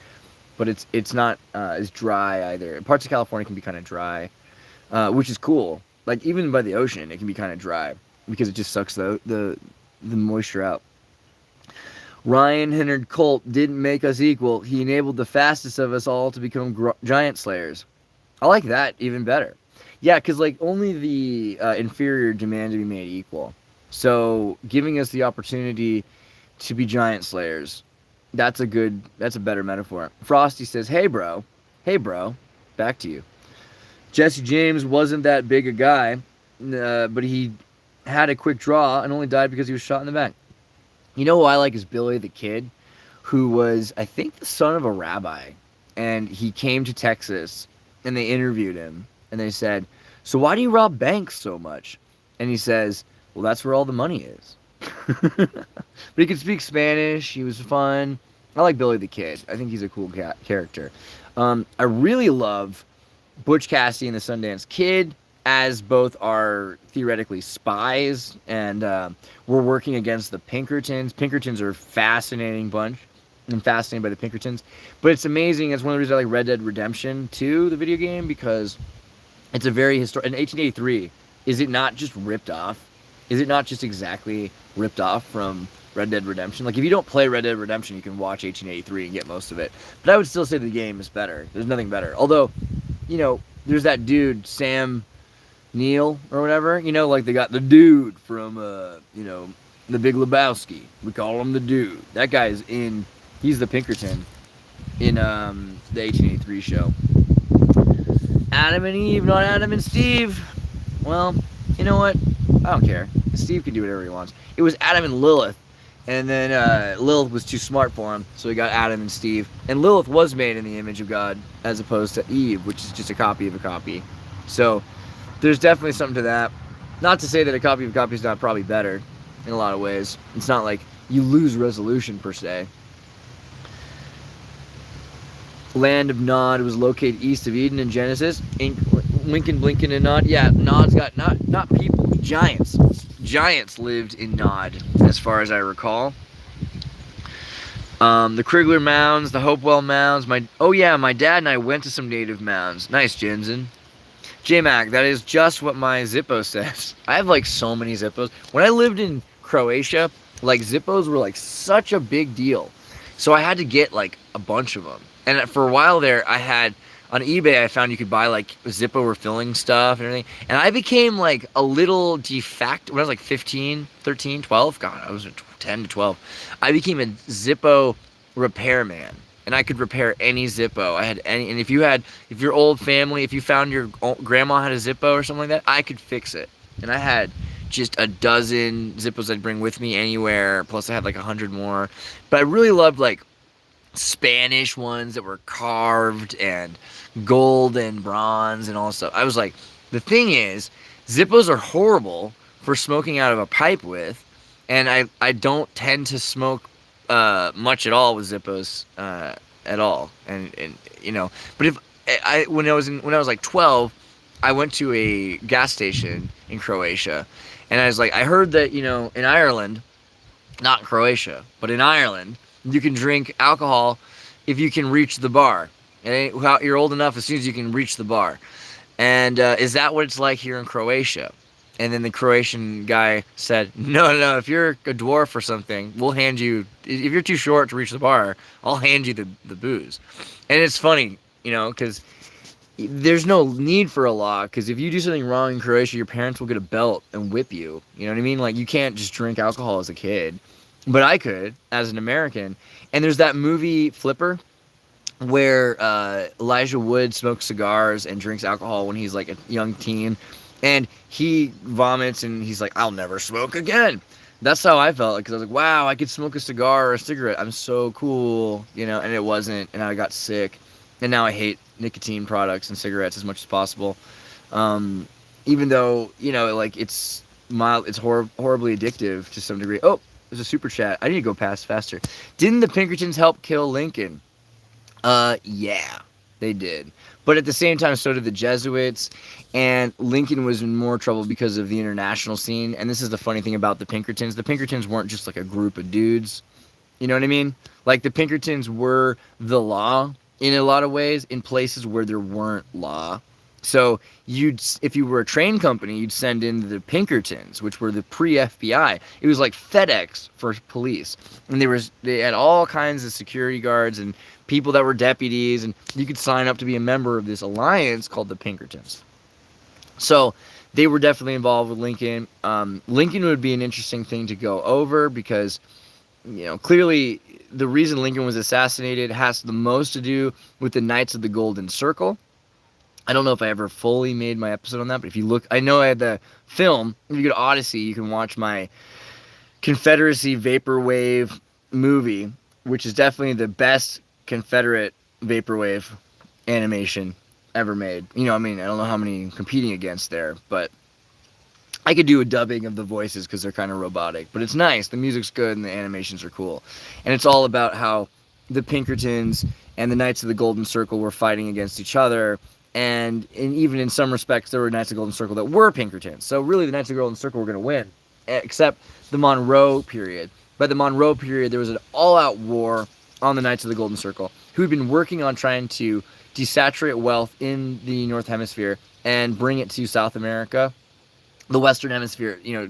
but it's not as dry either. Parts of California can be kind of dry, which is cool. Like even by the ocean, it can be kind of dry because it just sucks the moisture out. Ryan Henry Colt didn't make us equal. He enabled the fastest of us all to become giant slayers. I like that even better. Yeah, because like only the inferior demand to be made equal. So giving us the opportunity to be giant slayers, that's a better metaphor. Frosty says, hey bro, back to you. Jesse James wasn't that big a guy, but he had a quick draw and only died because he was shot in the back. You know who I like is Billy the Kid, who was, I think, the son of a rabbi. And he came to Texas, and they interviewed him. And they said, so why do you rob banks so much? And he says, well, that's where all the money is. But he could speak Spanish. He was fun. I like Billy the Kid. I think he's a cool character. I really love Butch Cassidy and the Sundance Kid as both are theoretically spies, and we're working against the Pinkertons. Pinkertons are a fascinating bunch. I'm fascinated by the Pinkertons. But it's amazing. It's one of the reasons I like Red Dead Redemption 2, the video game, because it's a very historic. In 1883, is it not just ripped off? Is it not just exactly ripped off from Red Dead Redemption? Like, if you don't play Red Dead Redemption, you can watch 1883 and get most of it. But I would still say the game is better. There's nothing better. Although, you know, there's that dude, Sam Neill or whatever, you know, like they got the dude from, you know, The Big Lebowski. We call him the dude. That guy is he's the Pinkerton in the 1883 show. Adam and Eve, not Adam and Steve. Well, you know what? I don't care. Steve can do whatever he wants. It was Adam and Lilith. And then Lilith was too smart for him, so he got Adam and Steve. And Lilith was made in the image of God, as opposed to Eve, which is just a copy of a copy. So there's definitely something to that. Not to say that a copy of a copy is not probably better in a lot of ways. It's not like you lose resolution per se. Land of Nod was located east of Eden in Genesis. Lincoln, Blinken, and Nod. Yeah, Nod's got not people, giants. Giants lived in Nod, as far as I recall. The Krigler Mounds, the Hopewell Mounds. My dad and I went to some native mounds. Nice, Jensen. J-Mac, that is just what my Zippo says. I have like so many Zippos. When I lived in Croatia, like Zippos were like such a big deal. So I had to get like a bunch of them. And for a while there, I had, on eBay, I found you could buy like Zippo refilling stuff and everything. And I became like a little de facto, when I was like 15, 13, 12, God, I was 10 to 12. I became a Zippo repairman. and I could repair any Zippo. I had any, and if your old family, if you found your grandma had a Zippo or something like that, I could fix it. And I had just a dozen Zippos I'd bring with me anywhere. Plus, I had like 100 more. But I really loved like Spanish ones that were carved and gold and bronze and all that stuff. I was like, the thing is, Zippos are horrible for smoking out of a pipe with, and I don't tend to smoke much at all with Zippos at all. And you know, but if when I was like 12, I went to a gas station in Croatia, and I was like, I heard that, you know, in Ireland, not in Croatia, but in Ireland, you can drink alcohol if you can reach the bar. You're old enough as soon as you can reach the bar. And is that what it's like here in Croatia? And then the Croatian guy said, no, if you're a dwarf or something, we'll hand you, if you're too short to reach the bar, I'll hand you the booze. And it's funny, you know, because there's no need for a law, because if you do something wrong in Croatia, your parents will get a belt and whip you. You know what I mean? Like, you can't just drink alcohol as a kid. But I could, as an American. And there's that movie, Flipper, where Elijah Wood smokes cigars and drinks alcohol when he's like a young teen. And he vomits and he's like, I'll never smoke again. That's how I felt, because I was like, wow, I could smoke a cigar or a cigarette. I'm so cool, you know, and it wasn't. And I got sick. And now I hate nicotine products and cigarettes as much as possible. Even though, you know, like, it's mild, it's horribly addictive to some degree. Oh, there's a super chat. I need to go past faster. Didn't the Pinkertons help kill Lincoln? Yeah, they did. But at the same time, so did the Jesuits. And Lincoln was in more trouble because of the international scene. And this is the funny thing about the Pinkertons. The Pinkertons weren't just like a group of dudes. You know what I mean? Like, the Pinkertons were the law in a lot of ways in places where there weren't law. So if you were a train company, you'd send in the Pinkertons, which were the pre-FBI. It was like FedEx for police. And they had all kinds of security guards and people that were deputies, and you could sign up to be a member of this alliance called the Pinkertons. So they were definitely involved with Lincoln. Lincoln would be an interesting thing to go over because, you know, clearly the reason Lincoln was assassinated has the most to do with the Knights of the Golden Circle. I don't know if I ever fully made my episode on that, but if you look, I know I had the film. If you go to Odyssey, you can watch my Confederacy Vaporwave movie, which is definitely the best Confederate Vaporwave animation ever made. You know, I mean, I don't know how many I'm competing against there, but I could do a dubbing of the voices because they're kind of robotic. But it's nice. The music's good and the animations are cool. And it's all about how the Pinkertons and the Knights of the Golden Circle were fighting against each other. And even in some respects, there were Knights of the Golden Circle that were Pinkertons. So really, the Knights of the Golden Circle were going to win, except the Monroe period. By the Monroe period, there was an all-out war on the Knights of the Golden Circle, who had been working on trying to desaturate wealth in the North Hemisphere and bring it to South America, the Western Hemisphere, you know,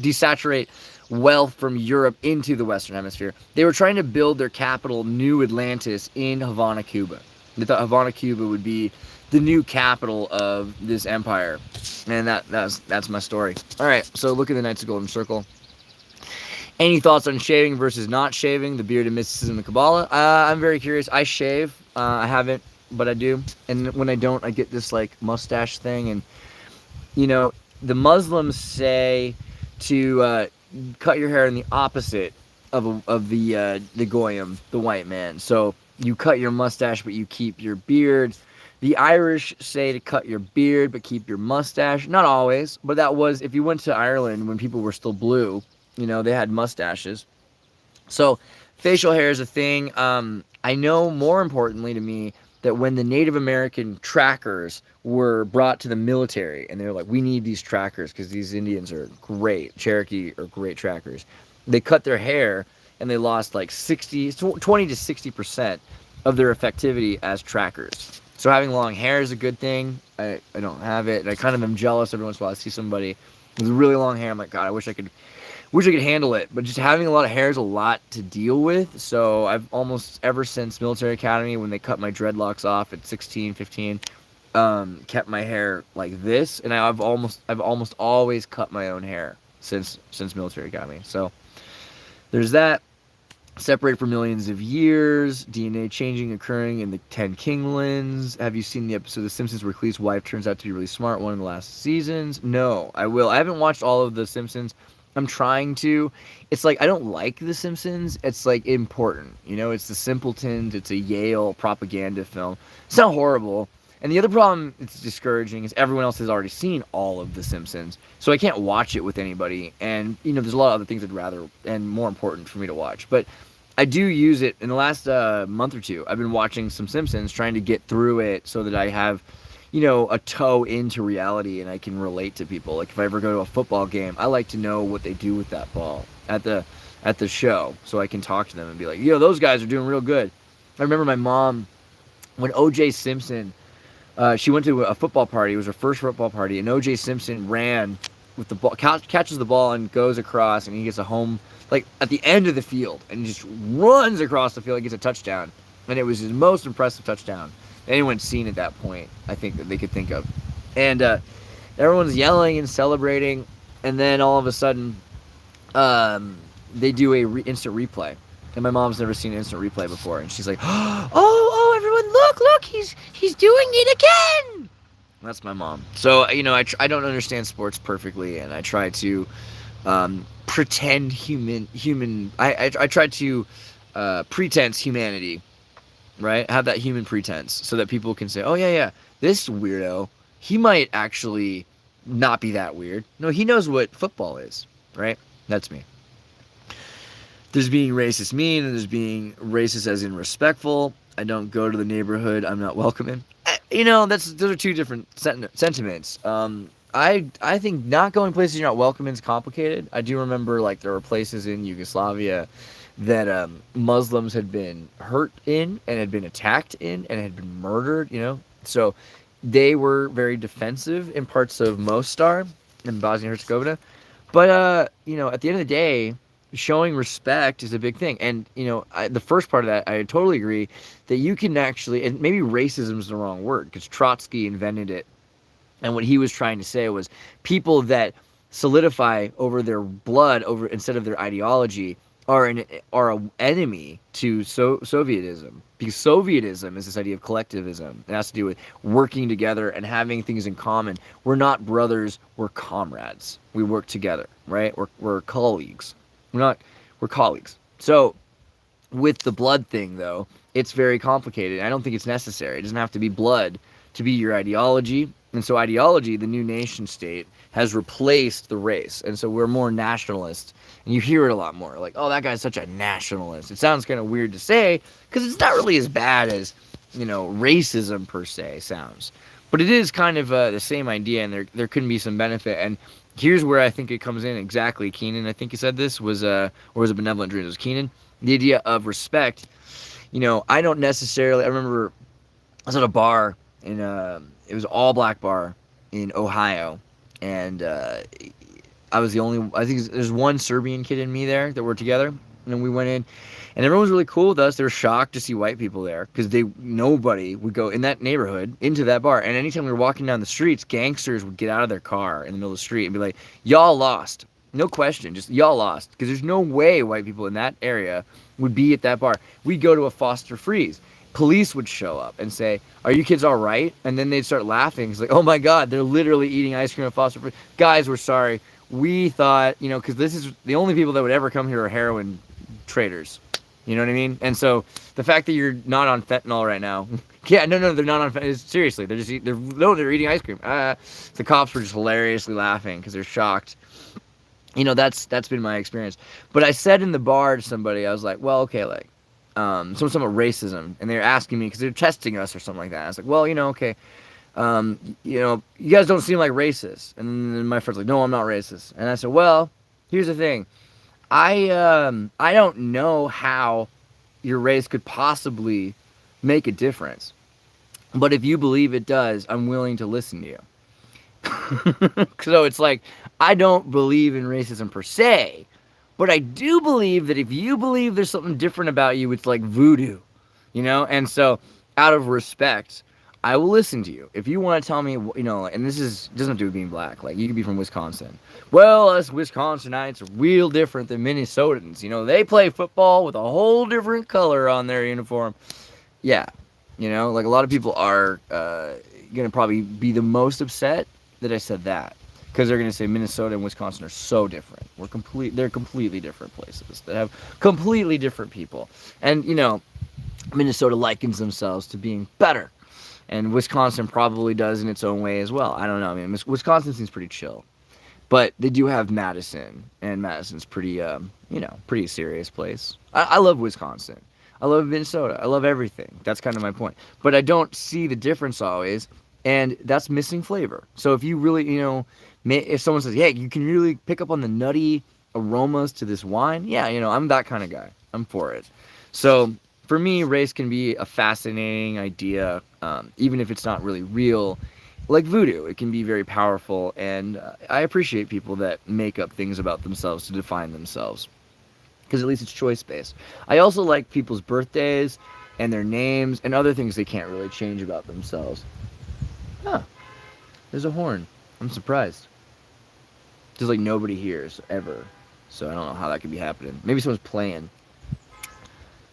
desaturate wealth from Europe into the Western Hemisphere. They were trying to build their capital, New Atlantis, in Havana, Cuba. They thought Havana, Cuba would be the new capital of this empire. And that's my story. All right, so look at the Knights of the Golden Circle. Any thoughts on shaving versus not shaving, the bearded mysticism of Kabbalah? I'm very curious. I shave. I haven't, but I do. And when I don't, I get this, like, mustache thing. And, you know, the Muslims say to cut your hair in the opposite of the goyim, the white man. So you cut your mustache, but you keep your beard. The Irish say to cut your beard, but keep your mustache. Not always, but that was, if you went to Ireland when people were still blue, you know, they had mustaches. So facial hair is a thing. I know, more importantly to me, that when the Native American trackers were brought to the military, and they were like, we need these trackers because these Indians are great. Cherokee are great trackers. They cut their hair, and they lost like 20 to 60% of their effectivity as trackers. So having long hair is a good thing. I don't have it, and I kind of am jealous every once in a while. I see somebody with really long hair. I'm like, God, I wish I could handle it. But just having a lot of hair is a lot to deal with. So I've almost, ever since military academy, when they cut my dreadlocks off at 16, 15, kept my hair like this. And I've almost always cut my own hair since military academy. So there's that. Separated for millions of years, DNA changing occurring in the Ten Kinglands. Have you seen the episode of The Simpsons where Clee's wife turns out to be really smart, one of the last seasons? No, I will. I haven't watched all of The Simpsons. I'm trying to. It's like I don't like The Simpsons. It's like important. You know, it's The Simpletons. It's a Yale propaganda film. It's not horrible. And the other problem it's discouraging is everyone else has already seen all of The Simpsons. So I can't watch it with anybody. And, you know, there's a lot of other things I'd rather and more important for me to watch. But I do use it in the last month or two. I've been watching some Simpsons, trying to get through it so that I have, you know, a toe into reality and I can relate to people. Like if I ever go to a football game, I like to know what they do with that ball at the show, so I can talk to them and be like, yo, those guys are doing real good. I remember my mom when O.J. Simpson. She went to a football party. It was her first football party, and O.J. Simpson ran with the ball, catches the ball, and goes across, and he gets a home, like at the end of the field, and he just runs across the field and gets a touchdown. And it was his most impressive touchdown anyone's seen at that point, I think, that they could think of. And everyone's yelling and celebrating, and then all of a sudden, they do a instant replay. And my mom's never seen an instant replay before, and she's like, "Oh, everyone, look, he's doing it again." That's my mom. So you know, I don't understand sports perfectly, and I try to pretend human. I try to pretense humanity, right? Have that human pretense, so that people can say, "Oh yeah, this weirdo, he might actually not be that weird. No, he knows what football is, right?" That's me. There's being racist mean, and there's being racist as in respectful. I don't go to the neighborhood I'm not welcome in. You know, those are two different sentiments. I think not going places you're not welcome in is complicated. I do remember, like, there were places in Yugoslavia that Muslims had been hurt in and had been attacked in and had been murdered, you know. So they were very defensive in parts of Mostar in Bosnia and Herzegovina. But, you know, at the end of the day, showing respect is a big thing. And, you know, the first part of that, I totally agree that you can actually, and maybe racism is the wrong word because Trotsky invented it. And what he was trying to say was people that solidify over their blood over instead of their ideology are an enemy to Sovietism, because Sovietism is this idea of collectivism. It has to do with working together and having things in common. We're not brothers, we're comrades. We work together, right? We're colleagues. We're colleagues. So with the blood thing, though, it's very complicated. I don't think it's necessary. It doesn't have to be blood to be your ideology. And so ideology, the new nation state, has replaced the race. And so we're more nationalist. And you hear it a lot more. Like, oh, that guy's such a nationalist. It sounds kind of weird to say because it's not really as bad as, you know, racism per se sounds. But it is kind of the same idea, and there can be some benefit. And here's where I think it comes in exactly. Keenan, I think he said this, was, or was it Benevolent Dreams? It was Keenan. The idea of respect. You know, I don't necessarily, I remember I was at a bar in, it was an all-black bar in Ohio, and I was the only, I think there's one Serbian kid and me there that were together, and then we went in, and everyone was really cool with us. They were shocked to see white people there, because nobody would go in that neighborhood into that bar, and anytime we were walking down the streets, gangsters would get out of their car in the middle of the street and be like, y'all lost. No question, just y'all lost, because there's no way white people in that area would be at that bar. We'd go to a Foster Freeze. Police would show up and say, "Are you kids all right?" And then they'd start laughing. It's like, oh my God, they're literally eating ice cream at Foster Freeze. Guys, we're sorry. We thought, you know, because this is the only people that would ever come here are heroin traders. You know what I mean? And so the fact that you're not on fentanyl right now, yeah, no, they're not on fentanyl. Seriously, they're eating ice cream. The cops were just hilariously laughing because they're shocked. You know, that's been my experience. But I said in the bar to somebody, I was like, well, okay, like, something about racism, and they were asking me because they're testing us or something like that. I was like, well, you know, okay, you know, you guys don't seem like racist. And then my friend's like, no, I'm not racist. And I said, well, here's the thing, I don't know how your race could possibly make a difference, but if you believe it does, I'm willing to listen to you. So it's like, I don't believe in racism per se, but I do believe that if you believe there's something different about you, it's like voodoo, you know? And so out of respect, I will listen to you. If you want to tell me, and this doesn't have to do with being black. Like, you could be from Wisconsin. Well, us Wisconsinites are real different than Minnesotans. They play football with a whole different color on their uniform. Yeah. Like, a lot of people are going to probably be the most upset that I said that. Because they're going to say Minnesota and Wisconsin are so different. They're completely different places that have completely different people. And, Minnesota likens themselves to being better. And Wisconsin probably does in its own way as well. I don't know. I mean, Wisconsin seems pretty chill. But they do have Madison. And Madison's pretty, pretty serious place. I love Wisconsin. I love Minnesota. I love everything. That's kind of my point. But I don't see the difference always. And that's missing flavor. So if you really, if someone says, yeah, you can really pick up on the nutty aromas to this wine. Yeah, I'm that kind of guy. I'm for it. So for me, race can be a fascinating idea, even if it's not really real. Like voodoo, it can be very powerful, and I appreciate people that make up things about themselves to define themselves, because at least it's choice-based. I also like people's birthdays and their names and other things they can't really change about themselves. Huh. There's a horn. I'm surprised. Just like nobody hears ever, so I don't know how that could be happening. Maybe someone's playing.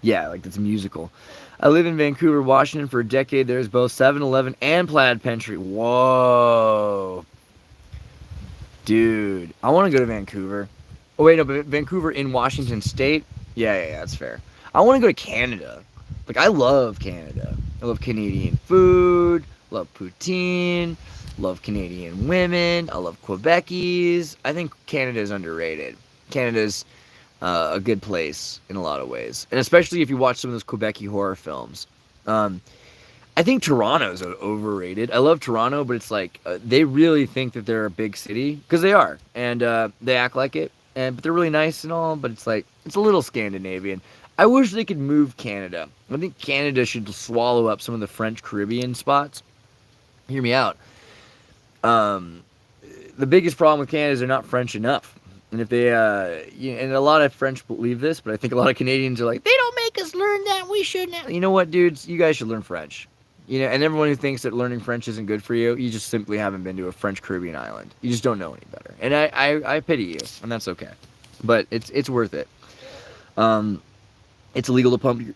Yeah, like it's musical. I live in Vancouver, Washington for a decade. There's both 7-Eleven and Plaid Pentry. Whoa. Dude, I want to go to Vancouver. Oh, wait, no, but Vancouver in Washington State? Yeah, that's fair. I want to go to Canada. Like, I love Canada. I love Canadian food, love poutine, love Canadian women, I love Quebecese. I think Canada is underrated. Canada's a good place in a lot of ways, and especially if you watch some of those Quebec horror films. I think Toronto's overrated. I love Toronto, but it's like they really think that they're a big city, because they are, and they act like it. But they're really nice and all. But it's like it's a little Scandinavian. I wish they could move Canada. I think Canada should swallow up some of the French Caribbean spots. Hear me out. The biggest problem with Canada is they're not French enough. And if they, and a lot of French believe this, but I think a lot of Canadians are like, they don't make us learn that, we shouldn't. You know what, dudes? You guys should learn French. And everyone who thinks that learning French isn't good for you, you just simply haven't been to a French Caribbean island. You just don't know any better. And I pity you, and that's okay. But it's worth it. It's illegal to pump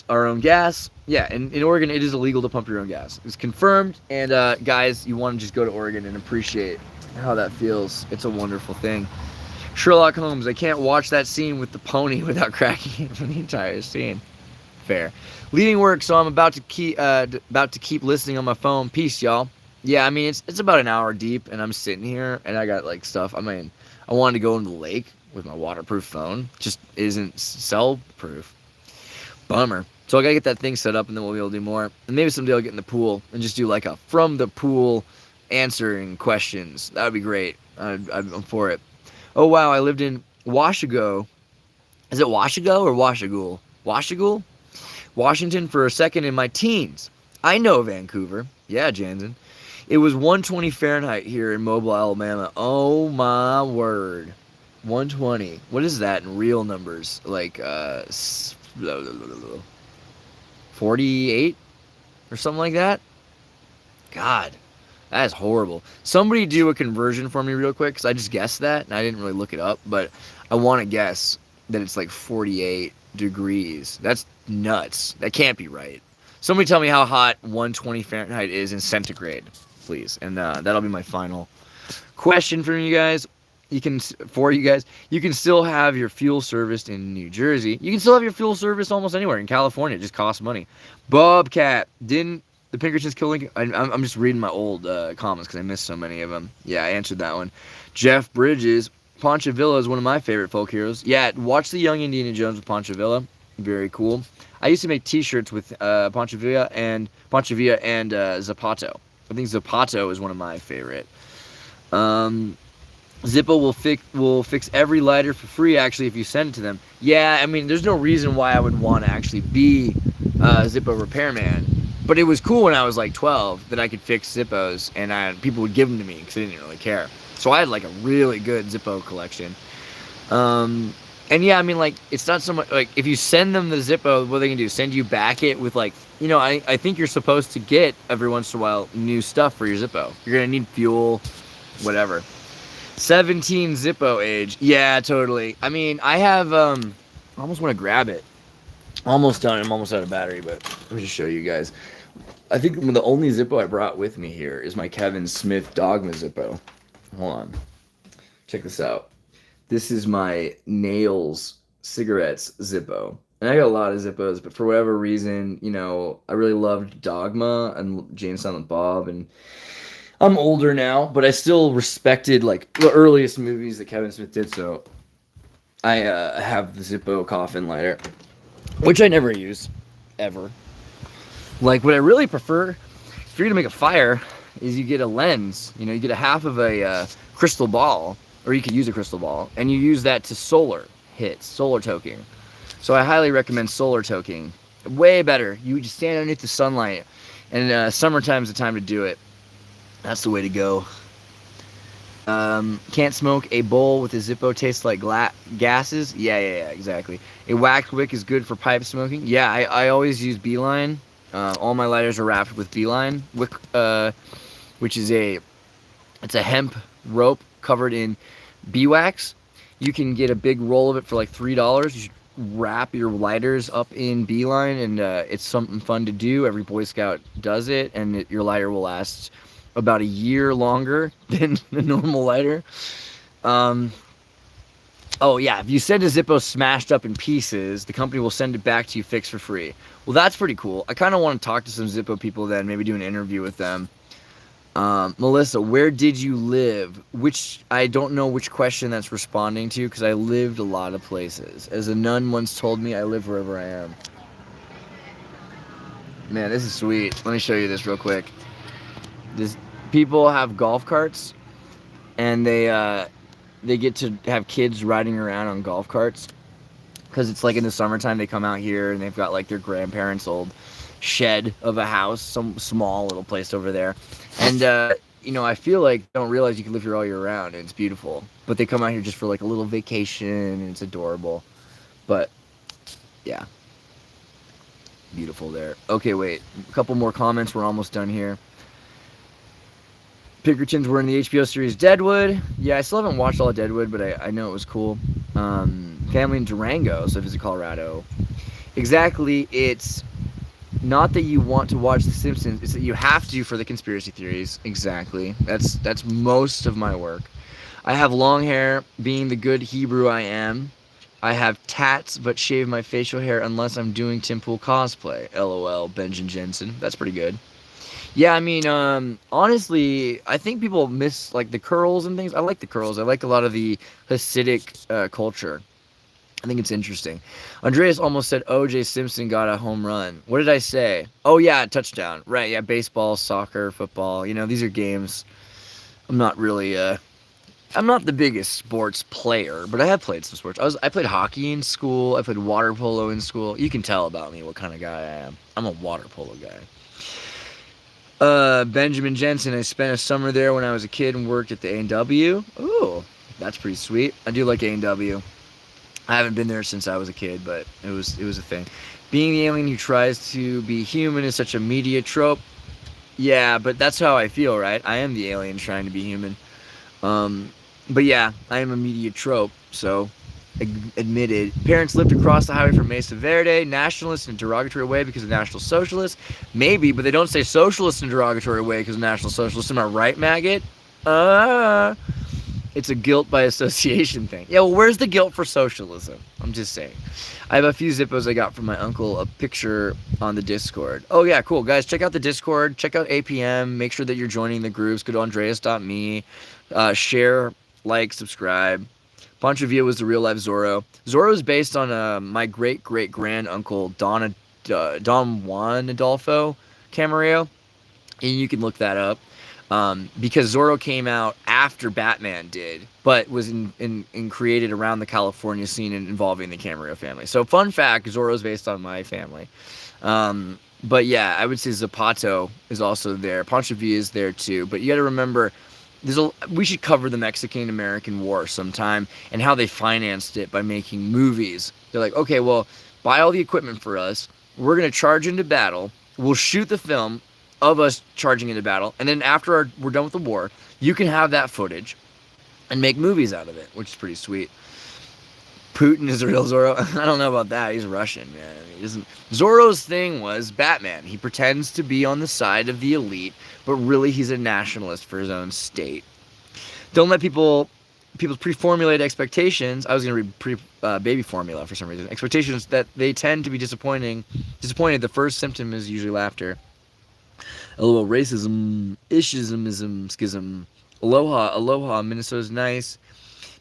our own gas. Yeah, in Oregon, it is illegal to pump your own gas. It's confirmed, and guys, you want to just go to Oregon and appreciate how that feels. It's a wonderful thing. Sherlock Holmes, I can't watch that scene with the pony without cracking it from the entire scene. Fair. Leaving work, so I'm about to keep listening on my phone. Peace, y'all. Yeah, I mean, it's about an hour deep, and I'm sitting here, and I got, like, stuff. I mean, I wanted to go into the lake with my waterproof phone. Just isn't cell-proof. Bummer. So I gotta get that thing set up, and then we'll be able to do more. And maybe someday I'll get in the pool and just do, like, a from-the-pool answering questions. That would be great. I'm for it. Oh, wow, I lived in Washago. Is it Washago or Washagool? Washagool? Washington for a second in my teens. I know Vancouver. Yeah, Jansen. It was 120 Fahrenheit here in Mobile, Alabama. Oh, my word. 120. What is that in real numbers? Like, 48? Or something like that? God. That is horrible. Somebody do a conversion for me real quick, because I just guessed that, and I didn't really look it up, but I want to guess that it's like 48 degrees. That's nuts. That can't be right. Somebody tell me how hot 120 Fahrenheit is in centigrade, please. And that'll be my final question for you guys. You can still have your fuel serviced in New Jersey. You can still have your fuel serviced almost anywhere. In California, it just costs money. Bobcat, didn't the Pinkertons kill Lincoln? I'm just reading my old comments because I missed so many of them. Yeah, I answered that one. Jeff Bridges, Pancho Villa is one of my favorite folk heroes. Yeah, watch the Young Indiana Jones with Pancho Villa. Very cool. I used to make T-shirts with Pancho Villa and Zapato. I think Zapato is one of my favorite. Zippo will fix every lighter for free, actually, if you send it to them. Yeah, I mean, there's no reason why I would want to actually be a Zippo repairman. But it was cool when I was like 12 that I could fix Zippos, and people would give them to me because they didn't really care. So I had like a really good Zippo collection. And yeah, I mean, like, it's not so much like if you send them the Zippo, what they can do, send you back it with like, I think you're supposed to get every once in a while new stuff for your Zippo. You're gonna need fuel, whatever. 17 Zippo age. Yeah, totally. I mean, I have I almost want to grab it. Almost done. I'm almost out of battery, but let me just show you guys. I think the only Zippo I brought with me here is my Kevin Smith Dogma Zippo. Hold on. Check this out. This is my Nails Cigarettes Zippo. And I got a lot of Zippos, but for whatever reason, I really loved Dogma and James Silent Bob, and I'm older now, but I still respected like the earliest movies that Kevin Smith did, so I have the Zippo coffin lighter, which I never use, ever. Like, what I really prefer, if you're gonna make a fire, is you get a lens. You get a half of a crystal ball, or you could use a crystal ball, and you use that to solar toking. So I highly recommend solar toking. Way better. You just stand underneath the sunlight, and summertime's the time to do it. That's the way to go. Can't smoke a bowl with a Zippo tastes like gases. Yeah, exactly. A wax wick is good for pipe smoking. Yeah, I always use Beeline. All my lighters are wrapped with Beeline wick, which is it's a hemp rope covered in beeswax. You can get a big roll of it for like $3. You should wrap your lighters up in Beeline, and it's something fun to do. Every Boy Scout does it, and your lighter will last about a year longer than the normal lighter. Oh yeah, if you send a Zippo smashed up in pieces, the company will send it back to you fixed for free. Well, that's pretty cool. I kind of want to talk to some Zippo people then, maybe do an interview with them. Melissa, where did you live? I don't know which question that's responding to, because I lived a lot of places. As a nun once told me, I live wherever I am. Man, this is sweet. Let me show you this real quick. People have golf carts, and they get to have kids riding around on golf carts, because it's like in the summertime they come out here and they've got like their grandparents' old shed of a house, some small little place over there, and I feel like they don't realize you can live here all year round, and it's beautiful, but they come out here just for like a little vacation, and it's adorable. But yeah, beautiful there. Okay, wait, a couple more comments, we're almost done here. Pinkertons were in the HBO series Deadwood. Yeah, I still haven't watched all of Deadwood, but I know it was cool. Family in Durango, so visit Colorado. Exactly, it's not that you want to watch The Simpsons, it's that you have to for the conspiracy theories. Exactly. That's most of my work. I have long hair, being the good Hebrew I am. I have tats, but shave my facial hair unless I'm doing Tim Pool cosplay. LOL, Benjamin Jensen. That's pretty good. Yeah, I mean, honestly, I think people miss, like, the curls and things. I like the curls. I like a lot of the Hasidic culture. I think it's interesting. Andreas almost said O.J. Simpson got a home run. What did I say? Oh, yeah, touchdown. Right, yeah, baseball, soccer, football. These are games. I'm not really, I'm not the biggest sports player, but I have played some sports. I played hockey in school. I played water polo in school. You can tell about me what kind of guy I am. I'm a water polo guy. Benjamin Jensen, I spent a summer there when I was a kid and worked at the A&W. Ooh, that's pretty sweet. I do like A&W. I haven't been there since I was a kid, but it was a thing. Being the alien who tries to be human is such a media trope. Yeah, but that's how I feel, right? I am the alien trying to be human. But yeah, I am a media trope, so admitted. Parents lived across the highway from Mesa Verde, nationalists in a derogatory way because of National Socialists. Maybe, but they don't say socialists in a derogatory way because of National Socialists. Am I right, maggot? It's a guilt by association thing. Yeah, well, where's the guilt for socialism? I'm just saying. I have a few Zippos I got from my uncle, a picture on the Discord. Oh yeah, cool. Guys, check out the Discord. Check out APM. Make sure that you're joining the groups. Go to Andreas.me. Share, like, subscribe. Pancho Villa was the real life Zorro. Zorro is based on my great grand uncle Don Juan Adolfo Camarillo, and you can look that up because Zorro came out after Batman did, but was in created around the California scene and involving the Camarillo family. So fun fact, Zorro is based on my family. But yeah, I would say Zapato is also there. Pancho Villa is there too. But you got to remember, we should cover the Mexican-American War sometime and how they financed it by making movies. They're like, okay, well, buy all the equipment for us. We're going to charge into battle. We'll shoot the film of us charging into battle. And then after we're done with the war, you can have that footage and make movies out of it, which is pretty sweet. Putin is a real Zorro. I don't know about that. He's Russian, man. He doesn't. Zorro's thing was Batman. He pretends to be on the side of the elite, but really he's a nationalist for his own state. Don't let people's pre-formulated expectations. I was going to read baby formula for some reason. Expectations that they tend to be disappointed. The first symptom is usually laughter. A little racism, ishism, schism. Aloha. Minnesota's nice.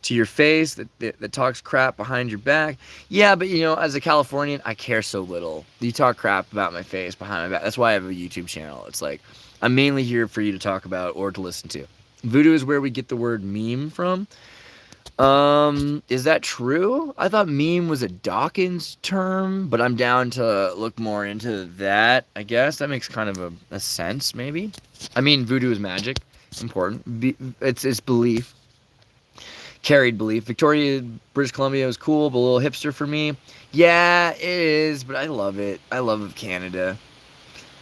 To your face, that talks crap behind your back. Yeah, but as a Californian, I care so little. You talk crap about my face behind my back. That's why I have a YouTube channel. It's like, I'm mainly here for you to talk about or to listen to. Voodoo is where we get the word meme from. Is that true? I thought meme was a Dawkins term, but I'm down to look more into that, I guess. That makes kind of a sense, maybe. I mean, voodoo is magic. Important. It's belief. Carried belief. Victoria, British Columbia is cool, but a little hipster for me. Yeah, it is, but I love it. I love Canada.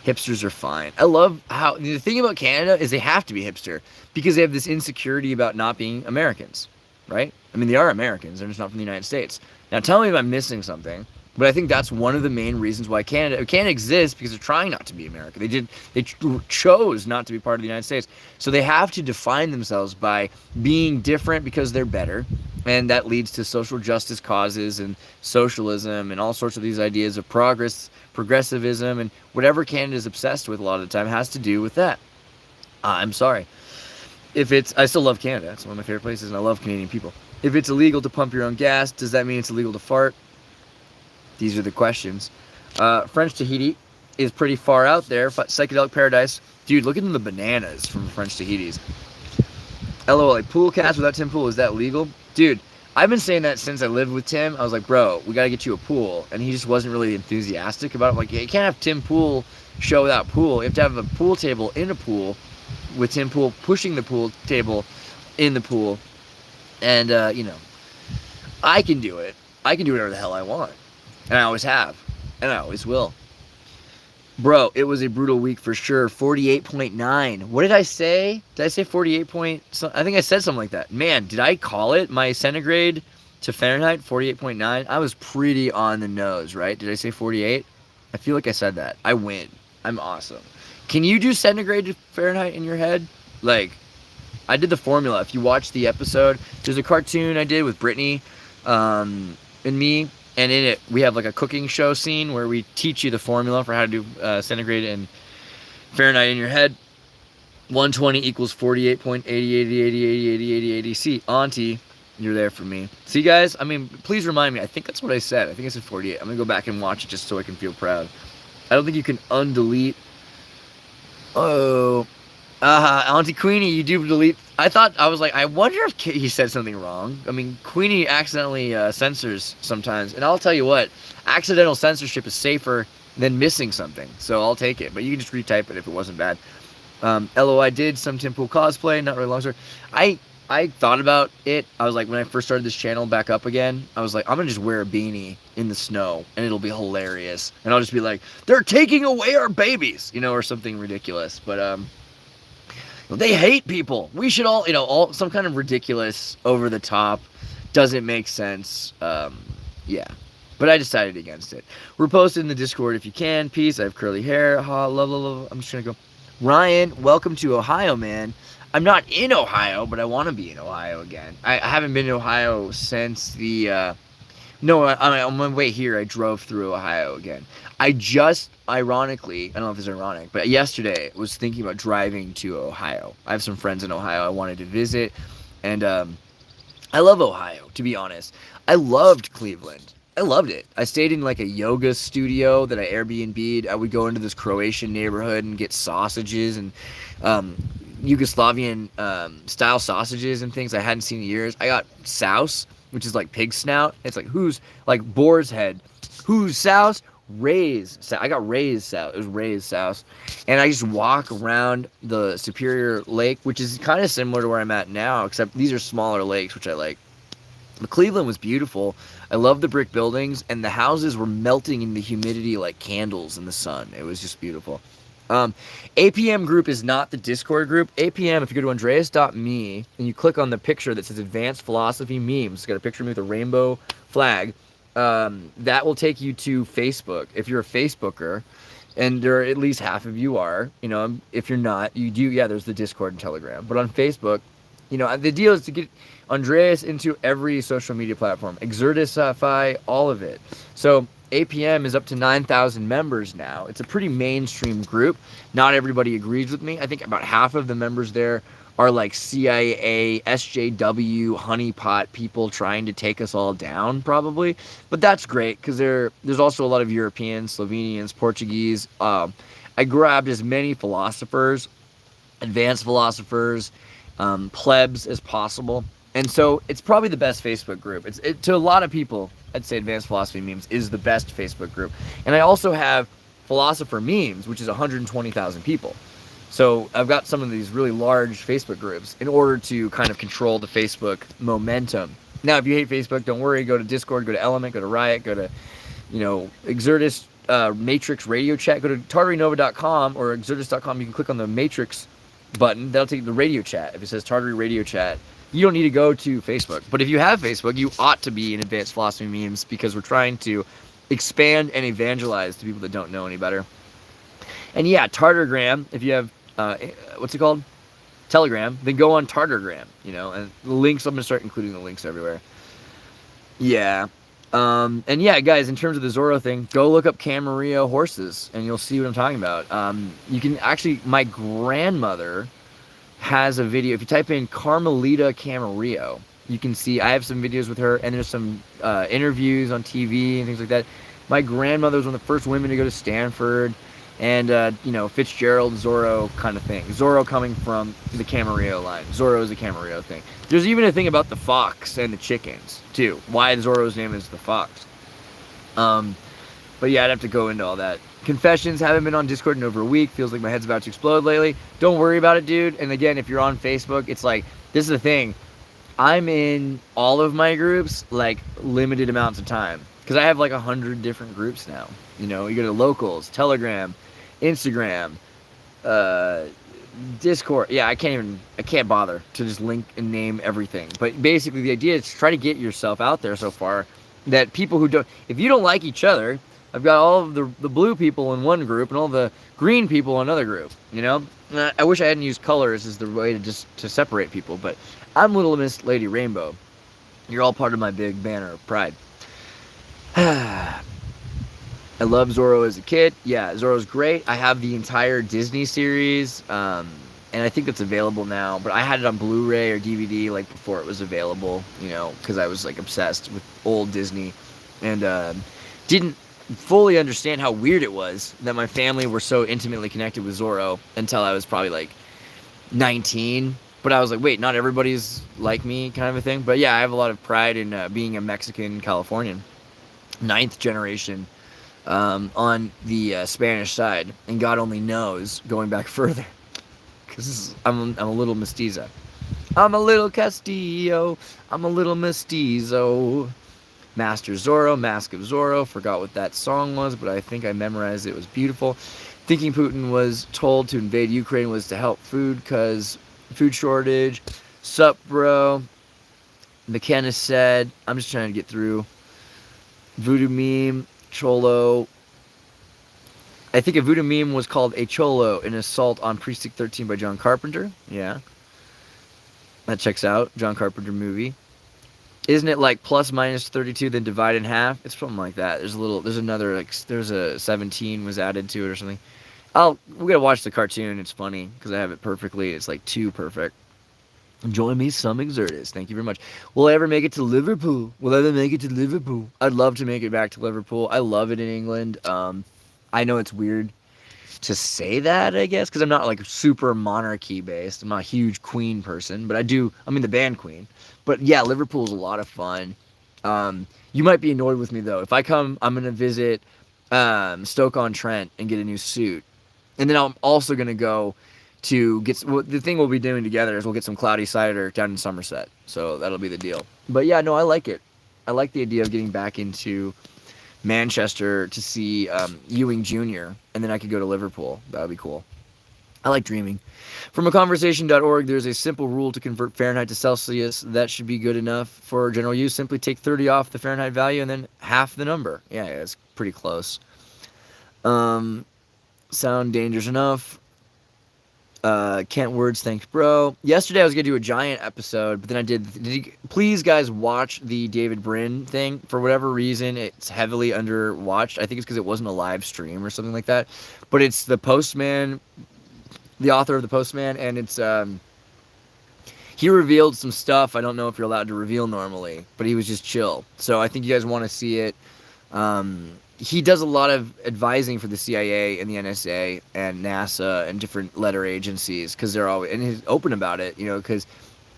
Hipsters are fine. I love how... The thing about Canada is they have to be hipster because they have this insecurity about not being Americans, right? I mean, they are Americans. They're just not from the United States. Now, tell me if I'm missing something, but I think that's one of the main reasons why Canada exists, because they're trying not to be America. They chose not to be part of the United States. So they have to define themselves by being different because they're better. And that leads to social justice causes and socialism and all sorts of these ideas of progressivism, and whatever Canada is obsessed with a lot of the time has to do with that. I'm sorry. I still love Canada. It's one of my favorite places, and I love Canadian people. If it's illegal to pump your own gas, does that mean it's illegal to fart? These are the questions. French Tahiti is pretty far out there. Psychedelic paradise. Dude, look at the bananas from French Tahiti's. LOL, pool cast without Tim Pool, is that legal? Dude, I've been saying that since I lived with Tim. I was like, bro, we got to get you a pool. And he just wasn't really enthusiastic about it. I'm like, yeah, you can't have Tim Pool show without pool. You have to have a pool table in a pool with Tim Pool pushing the pool table in the pool. And, I can do it. I can do whatever the hell I want. And I always have. And I always will. Bro, it was a brutal week for sure. 48.9. What did I say? Did I say 48 point? I think I said something like that. Man, did I call it? My centigrade to Fahrenheit, 48.9. I was pretty on the nose, right? Did I say 48? I feel like I said that. I win. I'm awesome. Can you do centigrade to Fahrenheit in your head? Like, I did the formula. If you watch the episode, there's a cartoon I did with Brittany and me. And in it, we have like a cooking show scene where we teach you the formula for how to do centigrade and Fahrenheit in your head. 120 equals 48.80. See, Auntie, you're there for me. See, guys? I mean, please remind me. I think that's what I said. I think I said 48. I'm going to go back and watch it just so I can feel proud. I don't think you can undelete. Oh. Auntie Queenie, you do delete. I was like, I wonder if he said something wrong. I mean, Queenie accidentally censors sometimes. And I'll tell you what, accidental censorship is safer than missing something. So I'll take it. But you can just retype it if it wasn't bad. LOI did some Tim Pool cosplay, not really long story. I thought about it. I was like, when I first started this channel back up again, I was like, I'm going to just wear a beanie in the snow and it'll be hilarious. And I'll just be like, they're taking away our babies, or something ridiculous. But, they hate people. We should all, some kind of ridiculous, over the top, doesn't make sense. Yeah. But I decided against it. We're posted in the Discord if you can. Peace. I have curly hair. Ha, love. I'm just going to go. Ryan, welcome to Ohio, man. I'm not in Ohio, but I want to be in Ohio again. I haven't been to Ohio since the... No, on my way here, I drove through Ohio again. I just, ironically, I don't know if it's ironic, but yesterday was thinking about driving to Ohio. I have some friends in Ohio I wanted to visit, and I love Ohio, to be honest. I loved Cleveland. I loved it. I stayed in like a yoga studio that I Airbnb'd. I would go into this Croatian neighborhood and get sausages and Yugoslavian style sausages and things I hadn't seen in years. I got souse, which is like pig snout. It's like boar's head. Who's souse? I got Ray's Souse. It was Ray's Souse. And I just walk around the Superior Lake, which is kind of similar to where I'm at now, except these are smaller lakes, which I like. But Cleveland was beautiful. I love the brick buildings, and the houses were melting in the humidity like candles in the sun. It was just beautiful. APM group is not the Discord group. APM, if you go to andreas.me and you click on the picture that says Advanced Philosophy Memes, it's got a picture of me with a rainbow flag, that will take you to Facebook. If you're a Facebooker, and there are at least half of you are, if you're not, you do, yeah, there's the Discord and Telegram. But on Facebook, the deal is to get Andreas into every social media platform, Xirtus, all of it. So APM is up to 9,000 members now. It's a pretty mainstream group. Not everybody agrees with me. I think about half of the members there are like CIA, SJW, honeypot people trying to take us all down, probably. But that's great because there's also a lot of Europeans, Slovenians, Portuguese. I grabbed as many philosophers, advanced philosophers, plebs as possible. And so it's probably the best Facebook group. To a lot of people, I'd say Advanced Philosophy Memes is the best Facebook group. And I also have Philosopher Memes, which is 120,000 people. So I've got some of these really large Facebook groups in order to kind of control the Facebook momentum. Now, if you hate Facebook, don't worry. Go to Discord, go to Element, go to Riot, go to, Xirtus, Matrix Radio Chat. Go to tartarynova.com or xirtus.com. You can click on the Matrix button. That'll take you to the radio chat. If it says Tartary Radio Chat, you don't need to go to Facebook. But if you have Facebook, you ought to be in Advanced Philosophy Memes because we're trying to expand and evangelize to people that don't know any better. And yeah, Tartargram, if you have, what's it called? Telegram, then go on Tartargram, and the links, I'm going to start including the links everywhere. Yeah. And yeah, guys, in terms of the Zorro thing, go look up Camarillo horses and you'll see what I'm talking about. You can actually, my grandmother has a video. If you type in Carmelita Camarillo, you can see, I have some videos with her, and there's some interviews on TV and things like that. My grandmother was one of the first women to go to Stanford, and, Fitzgerald, Zorro kind of thing. Zorro coming from the Camarillo line. Zorro is a Camarillo thing. There's even a thing about the fox and the chickens, too. Why Zorro's name is the fox. But yeah, I'd have to go into all that. Confessions, haven't been on Discord in over a week. Feels like my head's about to explode lately. Don't worry about it, dude. And again, if you're on Facebook, it's like, this is the thing. I'm in all of my groups, like, limited amounts of time. Because I have, like, 100 different groups now. You go to Locals, Telegram, Instagram, Discord. Yeah, I can't bother to just link and name everything. But basically, the idea is to try to get yourself out there so far that people who don't, if you don't like each other, I've got all of the blue people in one group and all the green people in another group, I wish I hadn't used colors as the way to separate people, but I'm Little Miss Lady Rainbow. You're all part of my big banner of pride. I love Zorro as a kid. Yeah, Zorro's great. I have the entire Disney series, and I think it's available now, but I had it on Blu-ray or DVD like before it was available, because I was like obsessed with old Disney, and didn't fully understand how weird it was that my family were so intimately connected with Zorro until I was probably like 19. But I was like, wait, not everybody's like me, kind of a thing. But yeah, I have a lot of pride in being a Mexican Californian, 9th generation on the Spanish side, and God only knows going back further, because I'm a little mestiza. I'm a little Castillo. I'm a little mestizo. Master Zorro, Mask of Zorro. Forgot what that song was, but I think I memorized it. It was beautiful. Thinking Putin was told to invade Ukraine was to help food, because food shortage. Sup, bro? McKenna said, I'm just trying to get through. Voodoo Meme, Cholo. I think a voodoo meme was called A Cholo, an assault on Precinct 13 by John Carpenter. Yeah. That checks out. John Carpenter movie. Isn't it like plus minus 32 then divide in half? It's something like that. There's another, like, there's a 17 was added to it or something. We gotta watch the cartoon. It's funny because I have it perfectly. It's like too perfect. Join me some Xirtus. Thank you very much. Will I ever make it to Liverpool? I'd love to make it back to Liverpool. I love it in England. I know it's weird to say that, I guess, because I'm not like super monarchy based. I'm not a huge Queen person, but I'm in the band Queen. But yeah, Liverpool's a lot of fun. You might be annoyed with me though. If I come, I'm gonna visit Stoke-on-Trent and get a new suit. And then I'm also going to go to the thing we'll be doing together is we'll get some cloudy cider down in Somerset. So that'll be the deal. But yeah, no, I like it. I like the idea of getting back into Manchester to see Ewing Jr. and then I could go to Liverpool. That would be cool. I like dreaming. From aconversation.org, there's a simple rule to convert Fahrenheit to Celsius. That should be good enough for general use. Simply take 30 off the Fahrenheit value and then half the number. Yeah, it's pretty close. Sound dangerous enough. Kent Words, thanks, bro. Yesterday I was going to do a giant episode, but then I did please, guys, watch the David Brin thing. For whatever reason, it's heavily underwatched. I think it's because it wasn't a live stream or something like that. But it's the Postman, the author of the Postman, and it's he revealed some stuff I don't know if you're allowed to reveal normally, but he was just chill. So I think you guys want to see it. He does a lot of advising for the CIA and the NSA and NASA and different letter agencies because they're always, and he's open about it, you know, because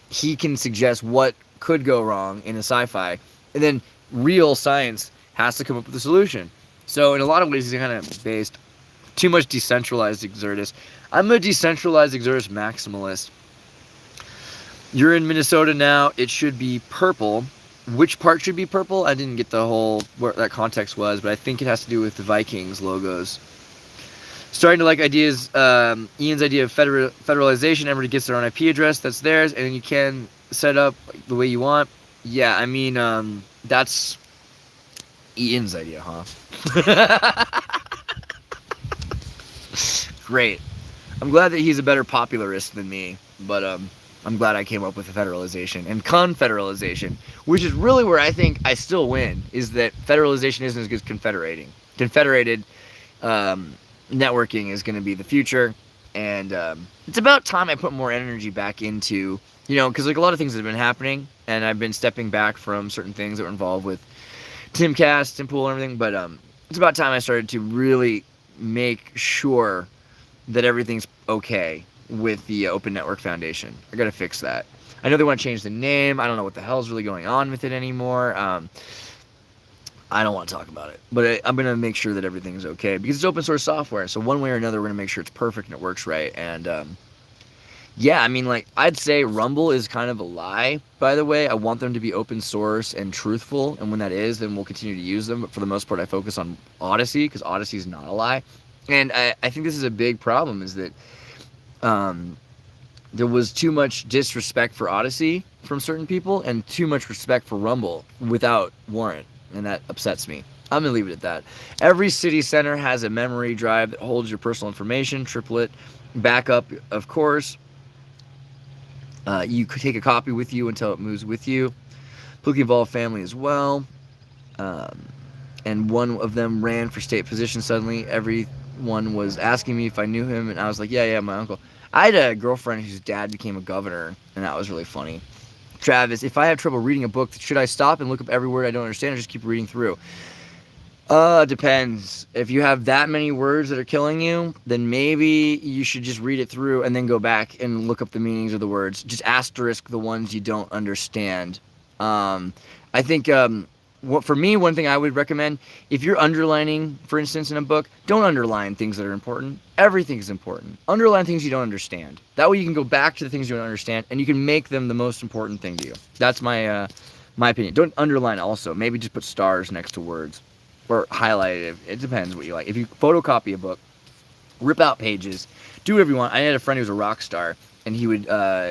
he can suggest what could go wrong in a sci-fi, and then real science has to come up with a solution. So in a lot of ways, he's kind of based too much decentralized Xirtus. I'm a decentralized Xirtus maximalist. You're in Minnesota now. It should be purple. Which part should be purple? I didn't get the whole where that context was, but I think it has to do with the Vikings logos. Starting to like ideas, Ian's idea of federalization. Everybody gets their own IP address. That's theirs, and you can set up the way you want. Yeah, I mean, that's Ian's idea, huh? Great. I'm glad that he's a better popularist than me, but I'm glad I came up with the federalization and confederalization, which is really where I think I still win, is that federalization isn't as good as confederating. Confederated networking is going to be the future, and it's about time I put more energy back into, you know, because like a lot of things have been happening, and I've been stepping back from certain things that were involved with Timcast, Timpool, and everything, but it's about time I started to really make sure that everything's okay with the Open Network Foundation. I gotta fix that. I know they want to change the name. I don't know what the hell's really going on with it anymore. I don't want to talk about it, but I'm gonna make sure that everything's okay because it's open source software. So one way or another, we're gonna make sure it's perfect and it works right. And yeah, I mean, like I'd say Rumble is kind of a lie. By the way, I want them to be open source and truthful, and when that is, then we'll continue to use them. But for the most part, I focus on Odyssey because Odyssey is not a lie. And I think this is a big problem, is that there was too much disrespect for Odyssey from certain people and too much respect for Rumble without warrant, and that upsets me. I'm gonna leave it at that. Every city center has a memory drive that holds your personal information, triplet backup, of course. You could take a copy with you until it moves with you. Pookie family as well. And one of them ran for state position suddenly. Everyone was asking me if I knew him, and I was like, yeah, my uncle. I had a girlfriend whose dad became a governor, and that was really funny. Travis, if I have trouble reading a book, should I stop and look up every word I don't understand, or just keep reading through? Depends. If you have that many words that are killing you, then maybe you should just read it through and then go back and look up the meanings of the words. Just asterisk the ones you don't understand. I think, for me, one thing I would recommend, if you're underlining, for instance, in a book, don't underline things that are important. Everything is important. Underline things you don't understand. That way you can go back to the things you don't understand, and you can make them the most important thing to you. That's my opinion. Don't underline also. Maybe just put stars next to words. Or highlight it. It depends what you like. If you photocopy a book, rip out pages, do whatever you want. I had a friend who was a rock star, and he would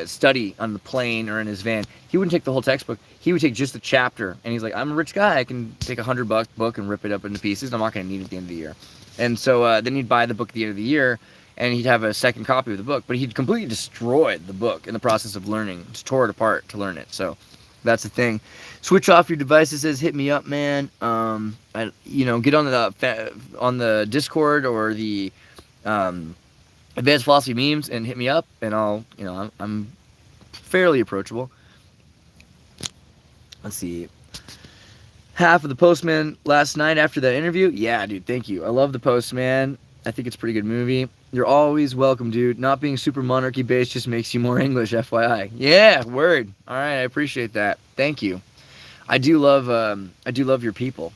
study on the plane or in his van. He wouldn't take the whole textbook. He would take just the chapter, and he's like, I'm a rich guy. I can take $100 book and rip it up into pieces. I'm not going to need it at the end of the year. And so then he'd buy the book at the end of the year, and he'd have a second copy of the book. But he'd completely destroyed the book in the process of learning. Just tore it apart to learn it. So that's the thing. Switch off your devices. Says hit me up, man. Get on the Discord or the Advanced Philosophy memes and hit me up, and I'm fairly approachable. Let's see. Half of the Postman last night after that interview. Yeah, dude. Thank you. I love the Postman. I think it's a pretty good movie. You're always welcome, dude. Not being super monarchy based just makes you more English, FYI. Yeah, word. All right, I appreciate that. Thank you. I do love your people.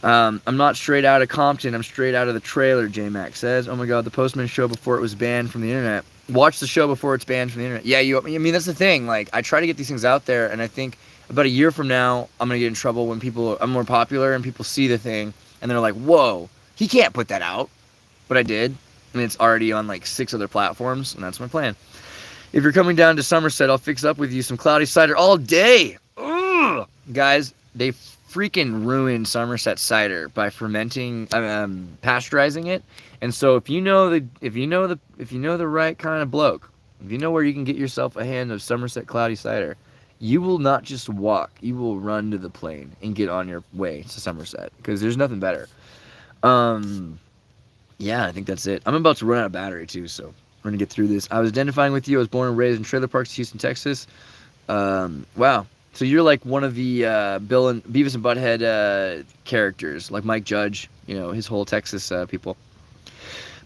I'm not straight out of Compton. I'm straight out of the trailer, J-Mac says. Oh my god, the Postman show before it was banned from the internet. Watch the show before it's banned from the internet. Yeah, I mean, that's the thing. Like, I try to get these things out there, and I think about a year from now, I'm going to get in trouble when I'm more popular and people see the thing, and they're like, whoa, he can't put that out. But I did, and it's already on like 6 other platforms, and that's my plan. If you're coming down to Somerset, I'll fix up with you some cloudy cider all day. Ugh. Guys, they freaking ruined Somerset cider by fermenting, pasteurizing it. And so if you know the right kind of bloke, if you know where you can get yourself a hand of Somerset cloudy cider, you will not just walk, you will run to the plane and get on your way to Somerset, because there's nothing better. Yeah, I think that's it. I'm about to run out of battery too, so we're gonna get through this. I was identifying with you. I was born and raised in trailer parks, Houston, Texas. Wow. So you're like one of the Beavis and Butthead characters, like Mike Judge, his whole Texas people.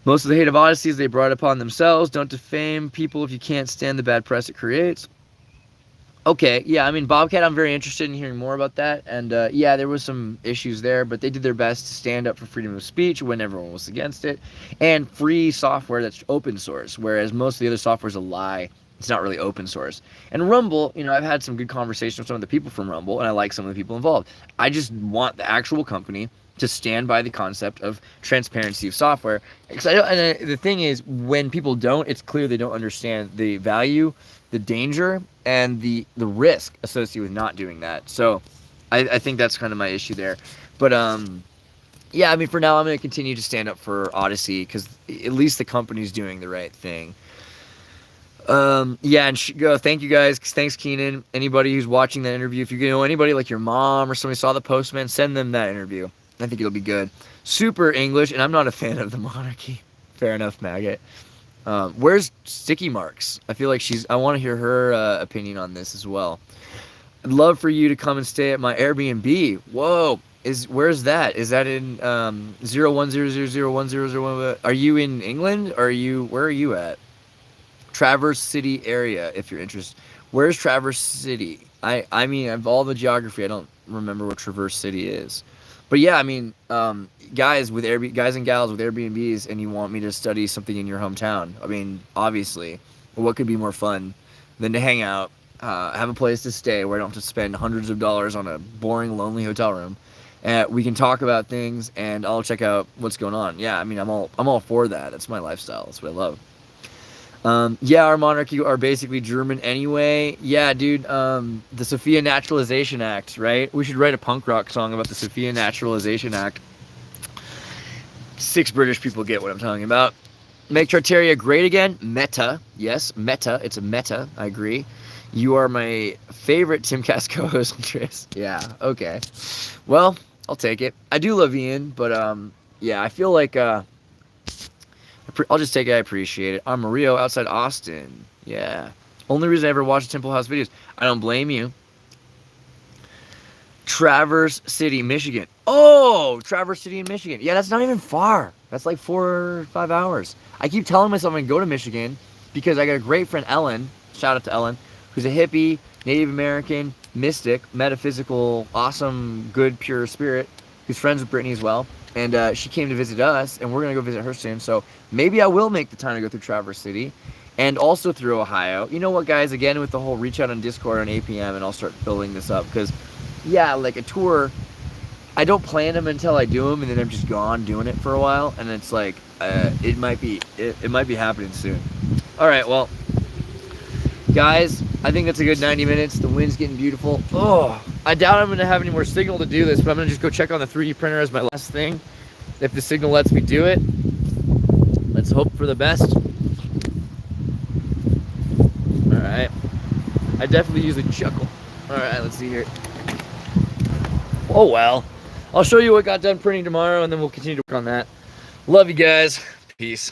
Most of the hate of Odysseys they brought upon themselves. Don't defame people if you can't stand the bad press it creates. Okay, yeah, I mean, Bobcat, I'm very interested in hearing more about that. And yeah, there was some issues there, but they did their best to stand up for freedom of speech when everyone was against it. And free software that's open source, whereas most of the other software is a lie. It's not really open source. And Rumble, I've had some good conversations with some of the people from Rumble, and I like some of the people involved. I just want the actual company to stand by the concept of transparency of software. The thing is, when people don't, it's clear they don't understand the value, the danger, and the risk associated with not doing that. So I think that's kind of my issue there. But yeah, I mean, for now, I'm going to continue to stand up for Odyssey, because at least the company's doing the right thing. Yeah, and thank you guys. Thanks, Keenan. Anybody who's watching that interview, if you know anybody like your mom or somebody saw the Postman, send them that interview. I think it'll be good. Super English, and I'm not a fan of the monarchy. Fair enough, maggot. Where's Sticky Marks? I feel like I want to hear her opinion on this as well. I'd love for you to come and stay at my Airbnb. Whoa, where's that? Is that in 010001001? Are you in England? Where are you at? Traverse City area, if you're interested. Where's Traverse City? I mean, of all the geography, I don't remember what Traverse City is. But yeah, I mean, guys and gals with Airbnbs, and you want me to study something in your hometown. I mean, obviously, what could be more fun than to hang out, have a place to stay where I don't have to spend hundreds of dollars on a boring, lonely hotel room. We can talk about things, and I'll check out what's going on. Yeah, I mean, I'm all for that. That's my lifestyle. That's what I love. Yeah, our monarchy are basically German anyway. Yeah, dude, the Sophia Naturalization Act, right? We should write a punk rock song about the Sophia Naturalization Act. 6 British people get what I'm talking about. Make Tartaria great again. Meta. Yes, meta. It's a meta. I agree. You are my favorite Timcast co-host, Andreas. Yeah, okay. Well, I'll take it. I do love Ian, but, yeah, I feel like, I'll just take it. I appreciate it. I'm Mario outside Austin. Yeah. Only reason I ever watched Temple House videos. I don't blame you. Traverse City, Michigan. Oh, Traverse City in Michigan. Yeah, that's not even far. That's like 4 or 5 hours. I keep telling myself I'm going to go to Michigan because I got a great friend, Ellen. Shout out to Ellen, who's a hippie, Native American, mystic, metaphysical, awesome, good, pure spirit, who's friends with Brittany as well. And she came to visit us, and we're going to go visit her soon. So maybe I will make the time to go through Traverse City and also through Ohio. You know what, guys? Again, with the whole reach out on Discord on APM, and I'll start building this up. Because, yeah, like a tour, I don't plan them until I do them, and then I'm just gone doing it for a while. And it's like, it might be happening soon. All right, well, guys, I think that's a good 90 minutes. The wind's getting beautiful. Oh, I doubt I'm going to have any more signal to do this, but I'm going to just go check on the 3D printer as my last thing. If the signal lets me do it, let's hope for the best. All right. I definitely usually chuckle. All right, let's see here. Oh, well. I'll show you what got done printing tomorrow, and then we'll continue to work on that. Love you guys. Peace.